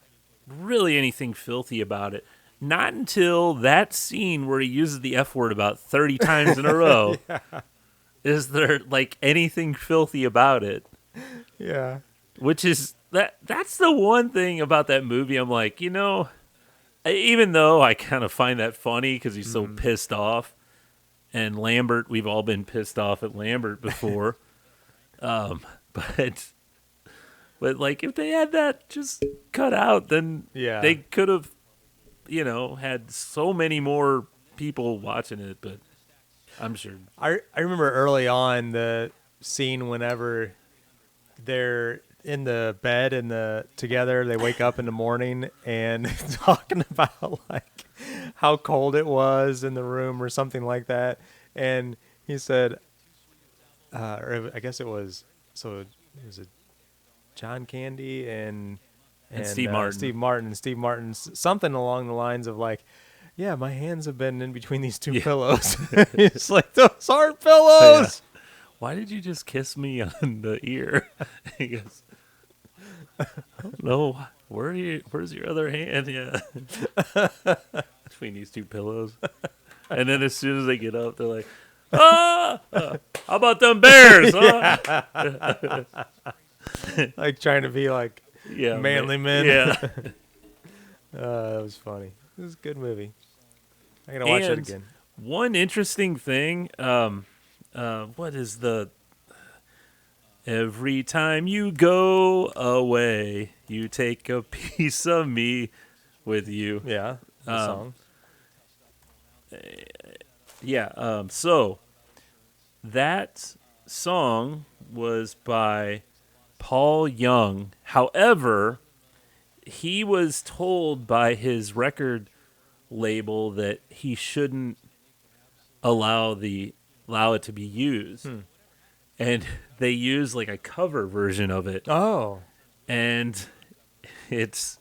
really anything filthy about it. Not until that scene where he uses the F word about 30 times in a row. Is there like anything filthy about it? Yeah. Which is that's the one thing about that movie. I'm like, even though I kind of find that funny because he's so pissed off, and Lambert, we've all been pissed off at Lambert before. But like if they had that just cut out, then Yeah. they could have, had so many more people watching it. But I'm sure. I remember early on the scene whenever in the bed together. They wake up in the morning and talking about like how cold it was in the room or something like that. And he said, or I guess it was John Candy and Steve Martin. Steve Martin's something along the lines of like, yeah, my hands have been in between these two pillows. It's like, those aren't pillows. Yeah. Why did you just kiss me on the ear? He goes, I don't know. Where's your other hand? Yeah. Between these two pillows. And then as soon as they get up, they're like, how about them bears? Huh? Like trying to be like manly men. Yeah. That was funny. It was a good movie. I gotta watch it again. One interesting thing, what is the every time you go away, you take a piece of me with you. Yeah, the song. Yeah, so that song was by Paul Young. However, he was told by his record label that he shouldn't allow it to be used. And they use like a cover version of it. Oh. And it's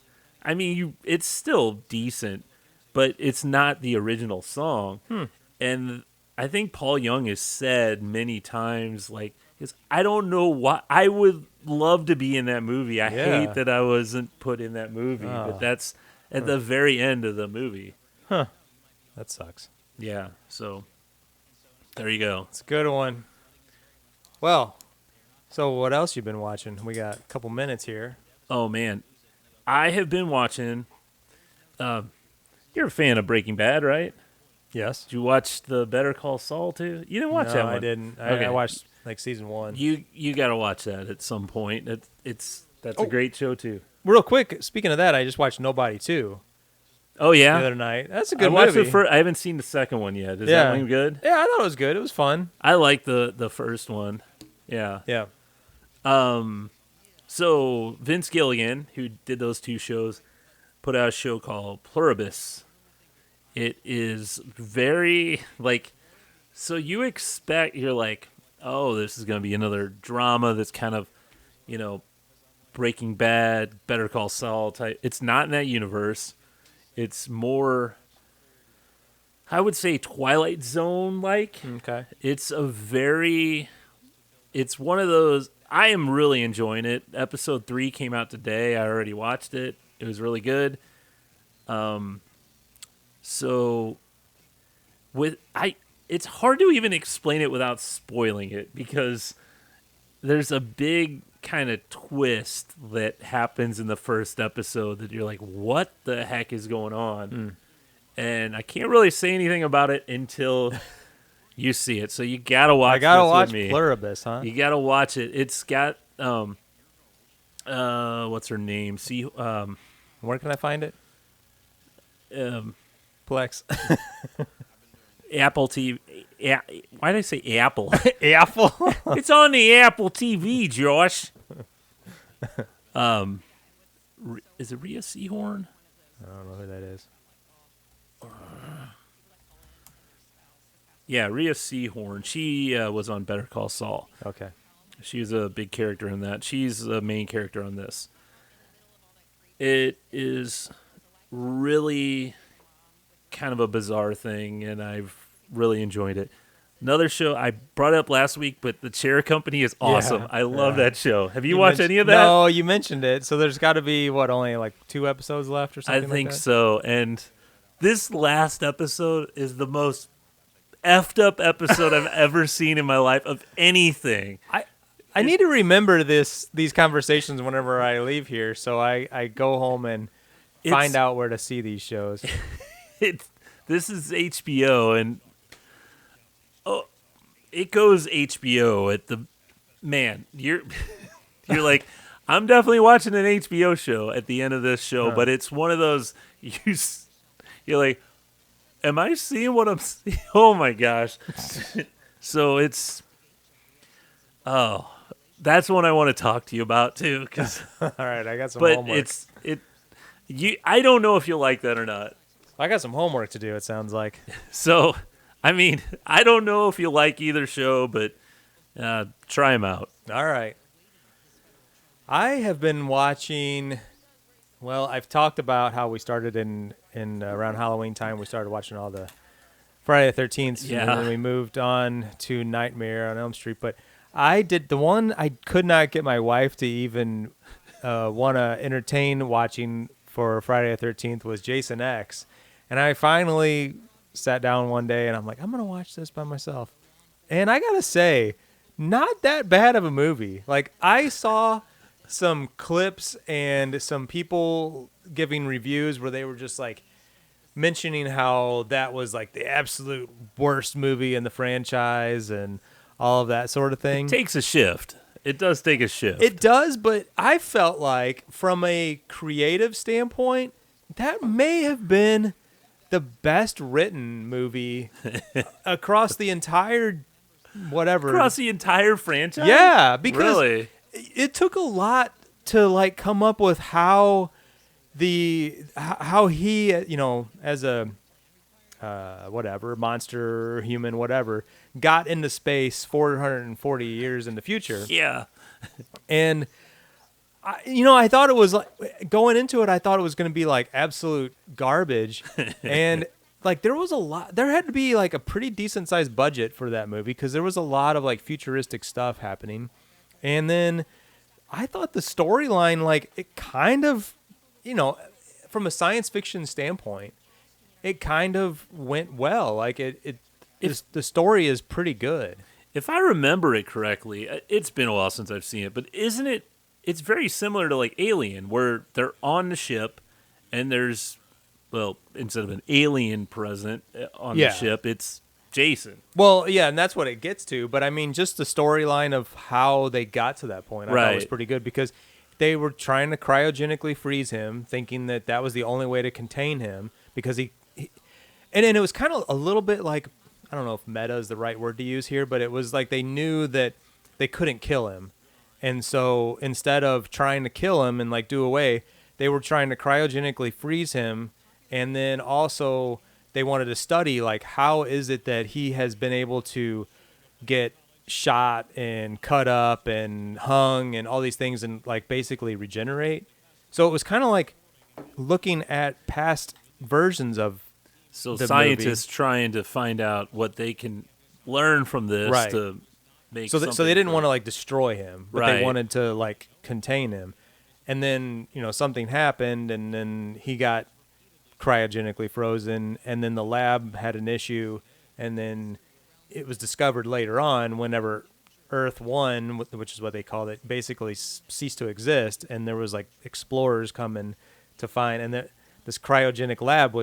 still decent, but it's not the original song. And I think Paul Young has said many times, like, I don't know why. I would love to be in that movie. I hate that I wasn't put in that movie, but that's at the very end of the movie. Huh. That sucks. Yeah, so there you go. It's a good one. Well, so what else you been watching? We got a couple minutes here. Oh, man. I have been watching... you're a fan of Breaking Bad, right? Yes. Did you watch the Better Call Saul, too? You didn't watch that one? I didn't. Okay. I watched, like, season 1. You got to watch that at some point. That's a great show, too. Real quick, speaking of that, I just watched Nobody, too. Oh, yeah? The other night. That's a good movie. movie. I haven't seen the second one yet. Is that one good? Yeah, I thought it was good. It was fun. I like the first one. Yeah. Yeah. So Vince Gilligan, who did those two shows, put out a show called Pluribus. It is very, like, so you're like, oh, this is going to be another drama that's kind of, Breaking Bad, Better Call Saul type. It's not in that universe. It's more, I would say, Twilight Zone-like. Okay. It's one of those, I am really enjoying it. Episode 3 came out today. I already watched it. It was really good. So it's hard to even explain it without spoiling it, because there's a big kind of twist that happens in the first episode that you're like, what the heck is going on? And I can't really say anything about it until you see it. So you gotta watch. I gotta watch with me. Pluribus, huh? You gotta watch it. It's got what's her name? Where can I find it? Plex. Apple TV. Why did I say Apple? Apple. It's on the Apple TV, Josh. Is it Rhea Seehorn? I don't know who that is. Yeah, Rhea Seehorn. She was on Better Call Saul. Okay. She's a big character in that. She's the main character on this. It is really kind of a bizarre thing, and I've really enjoyed it. Another show I brought up last week, but The Chair Company is awesome. I love that show. Have you watched any of that? No, you mentioned it. So there's got to be, only like 2 episodes left or something I think like that? so. And this last episode is the most effed up episode I've ever seen in my life of anything. I need to remember these conversations whenever I leave here, so I go home and find out where to see these shows. This is HBO, and it goes HBO at the man. You're like, I'm definitely watching an HBO show at the end of this show, but it's one of those you're like, am I seeing what I'm seeing? Oh my gosh! So it's that's one I want to talk to you about too. All right, I got some But homework. I don't know if you'll like that or not. I got some homework to do, it sounds like. So, I mean, I don't know if you'll like either show, but try them out. All right. I have been watching. Well, I've talked about how we started in around Halloween time. We started watching all the Friday the 13th, Yeah. and then we moved on to Nightmare on Elm Street. But I did the one I could not get my wife to even want to entertain watching for Friday the 13th was Jason X. And I finally sat down one day and I'm like, I'm going to watch this by myself. And I got to say, not that bad of a movie. Like, I saw some clips and some people giving reviews where they were just like mentioning how that was like the absolute worst movie in the franchise and all of that sort of thing. It takes a shift. It does take a shift. It does, but I felt like from a creative standpoint, that may have been the best written movie across the entire whatever. Across the entire franchise? Yeah, because really? it took a lot to like come up with how he, you know, as a whatever monster, human, whatever, got into space 440 years in the future. Yeah. And I thought it was like going into it. I thought it was going to be like absolute garbage, and like there had to be like a pretty decent sized budget for that movie because there was a lot of like futuristic stuff happening, and then I thought the storyline, like it kind of, from a science fiction standpoint, it kind of went well. Like the story is pretty good. If I remember it correctly, it's been a while since I've seen it, but isn't it? It's very similar to like Alien, where they're on the ship, and there's, well, instead of an alien present on the ship, it's Jason. Well, yeah, and that's what it gets to. But I mean, just the storyline of how they got to that point, I thought was pretty good because they were trying to cryogenically freeze him, thinking that that was the only way to contain him because and it was kind of a little bit like, I don't know if meta is the right word to use here, but it was like they knew that they couldn't kill him. And so instead of trying to kill him and like do away, they were trying to cryogenically freeze him. And then also they wanted to study like how is it that he has been able to get shot and cut up and hung and all these things and like basically regenerate. So it was kind of like looking at past versions of the scientists movie. trying to find out what they can learn from this to make so they didn't want to like destroy him, but they Right. wanted to like contain him. And then, something happened and then he got cryogenically frozen and then the lab had an issue and then it was discovered later on whenever Earth 1, which is what they called it, basically ceased to exist, and there was like explorers coming to find, and this cryogenic lab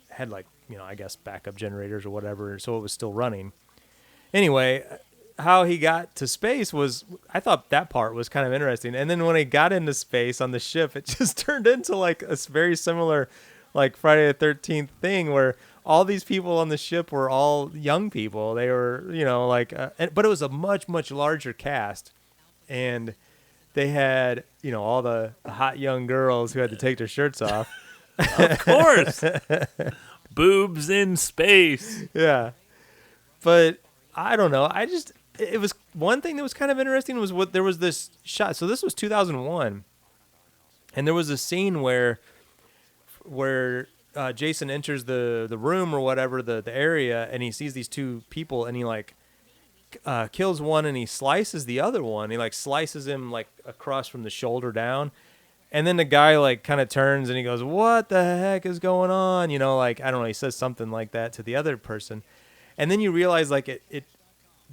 had like, I guess backup generators or whatever, so it was still running. Anyway, how he got to space I thought that part was kind of interesting. And then when he got into space on the ship, it just turned into like a very similar like Friday the 13th thing where all these people on the ship were all young people. They were, but it was a much, much larger cast. And they had, all the hot young girls who had to take their shirts off. Of course. Boobs in space. Yeah. But I don't know. It was one thing that was kind of interesting was there was this shot. So this was 2001. And there was a scene where Jason enters the room or whatever, the area, and he sees these two people and he like kills one and he slices the other one. He like slices him like across from the shoulder down. And then the guy like kind of turns and he goes, "What the heck is going on?" Like, I don't know. He says something like that to the other person. And then you realize like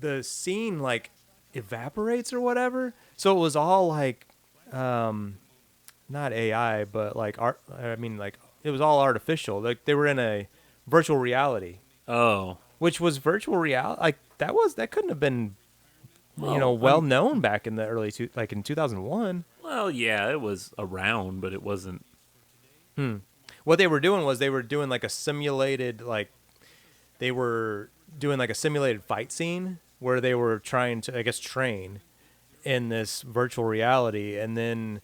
the scene like evaporates or whatever. So it was all like, not AI, but like art. I mean, like it was all artificial. Like they were in a virtual reality. Oh, which was virtual reality. Like that couldn't have been, well known back in the early like in 2001. Well, yeah, it was around, but it wasn't. What they were doing was they were doing like a simulated fight scene where they were trying to, I guess, train. in this virtual reality. And then,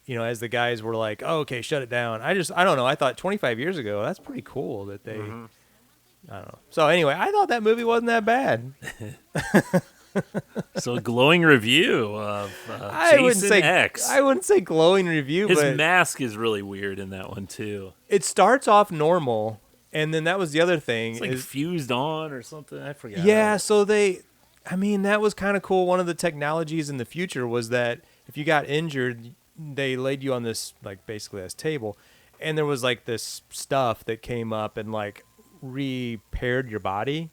as the guys were like, oh, okay, shut it down. I don't know. I thought 25 years ago, that's pretty cool that they, I don't know. So anyway, I thought that movie wasn't that bad. So a glowing review of Jason X. I wouldn't say glowing review, His but mask is really weird in that one too. it starts off normal, and then that was the other thing. It's like fused on or something. I forgot. Yeah, so that was kind of cool. One of the technologies in the future was that if you got injured, they laid you on this, like, basically this table, and there was like this stuff that came up and like repaired your body.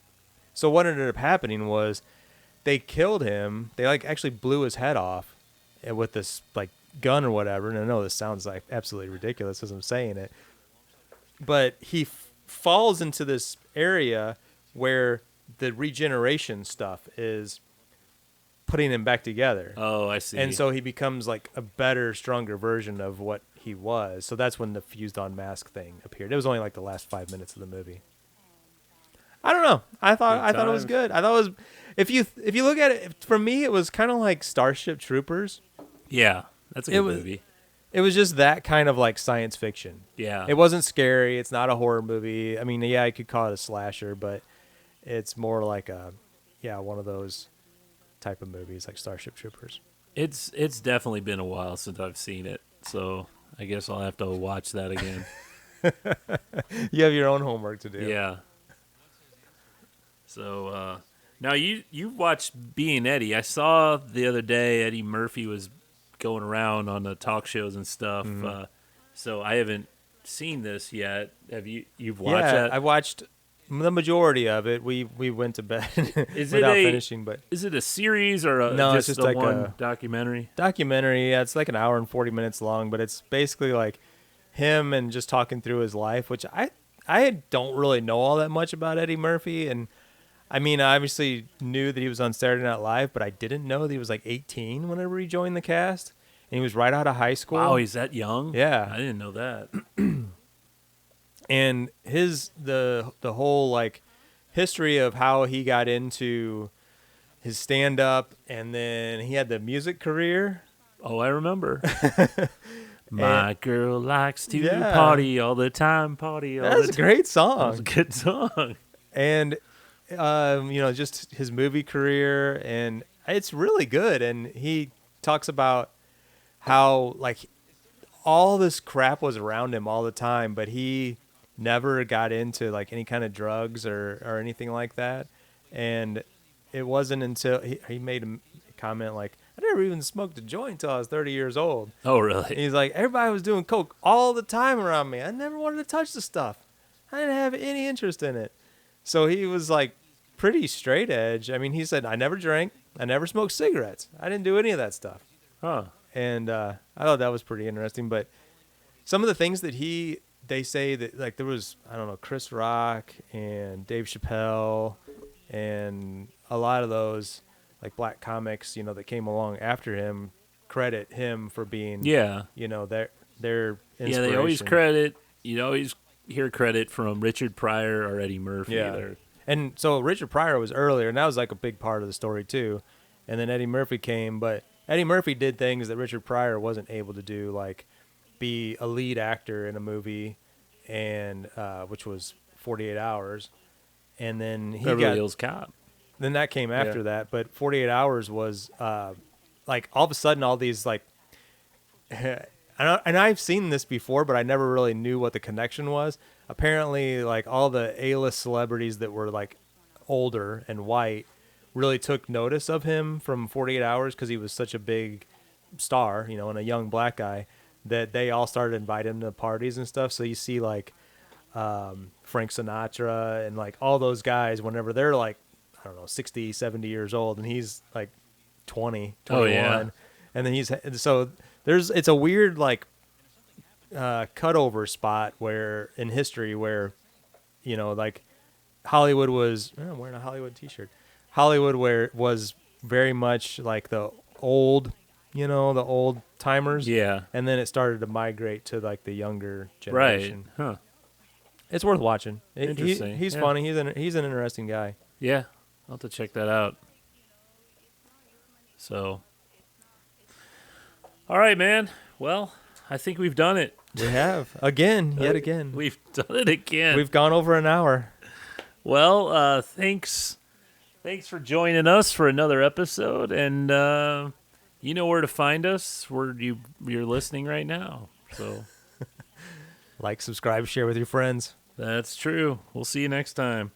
So what ended up happening was they killed him. They like actually blew his head off with this like gun or whatever. And I know this sounds like absolutely ridiculous as I'm saying it, but he falls into this area where the regeneration stuff is putting him back together. Oh, I see. And so he becomes like a better, stronger version of what he was. So that's when the fused on mask thing appeared. It was only like the last 5 minutes of the movie. I don't know. I thought it was good. I thought it was, if you look at it, for me it was kind of like Starship Troopers. Yeah, that's a good movie. It was just that kind of like science fiction. Yeah. It wasn't scary. It's not a horror movie. I mean, yeah, I could call it a slasher, but it's more like one of those type of movies like Starship Troopers. It's definitely been a while since I've seen it, so I guess I'll have to watch that again. You have your own homework to do. Yeah. So now you watched Being Eddie. I saw the other day Eddie Murphy was going around on the talk shows and stuff. Mm-hmm. So I haven't seen this yet. Have you've watched Yeah, that? I watched the majority of it. We went to bed without finishing. But is it a series or no? just It's just like one a documentary? Documentary. Yeah, it's like an hour and 40 minutes long, but it's basically like him and just talking through his life, which I don't really know all that much about Eddie Murphy. And I mean, I obviously knew that he was on Saturday Night Live, but I didn't know that he was like 18 whenever he joined the cast. And he was right out of high school. Wow, he's that young? Yeah. I didn't know that. And the whole like history of how he got into his stand up, and then he had the music career. Oh, I remember. My girl likes to party all the time, party all the time. That's a great song. That's a good song. And just his movie career, and it's really good. And he talks about how like all this crap was around him all the time, but he never got into like any kind of drugs or anything like that. And it wasn't until he made a comment like, I never even smoked a joint until I was 30 years old. Oh, really? And he's like, everybody was doing coke all the time around me. I never wanted to touch the stuff. I didn't have any interest in it. So he was like pretty straight edge. I mean, he said, I never drank. I never smoked cigarettes. I didn't do any of that stuff. Huh. And I thought that was pretty interesting. But some of the things that they say that like there was, I don't know, Chris Rock and Dave Chappelle and a lot of those like black comics, that came along after him, credit him for being, their inspiration. Yeah, they always credit, you always hear credit from Richard Pryor or Eddie Murphy. Yeah. And so Richard Pryor was earlier, and that was like a big part of the story too. And then Eddie Murphy came, but Eddie Murphy did things that Richard Pryor wasn't able to do, like be a lead actor in a movie, and which was 48 Hours. And then he Beverly Hills Cop. Then that came after that, but 48 Hours was like all of a sudden all these like, and I've seen this before, but I never really knew what the connection was. Apparently, like all the A-list celebrities that were like older and white really took notice of him from 48 Hours because he was such a big star, and a young black guy, that they all started inviting him to parties and stuff. So you see like Frank Sinatra and like all those guys whenever they're like, I don't know, 60, 70 years old, and he's like 20, 21. Oh, yeah. And then it's a weird like cutover spot where in history where, like Hollywood was, I'm wearing a Hollywood t-shirt. Hollywood was very much like the old, the old timers. Yeah. And then it started to migrate to like the younger generation. Right. Huh. It's worth watching. Interesting. He's funny. He's an interesting guy. Yeah. I'll have to check that out. So, All right, man. Well, I think we've done it. We have yet again. We've done it again. We've gone over an hour. Well, thanks for joining us for another episode, and you know where to find us. You're listening right now. So Like, subscribe, share with your friends. that's true. We'll see you next time.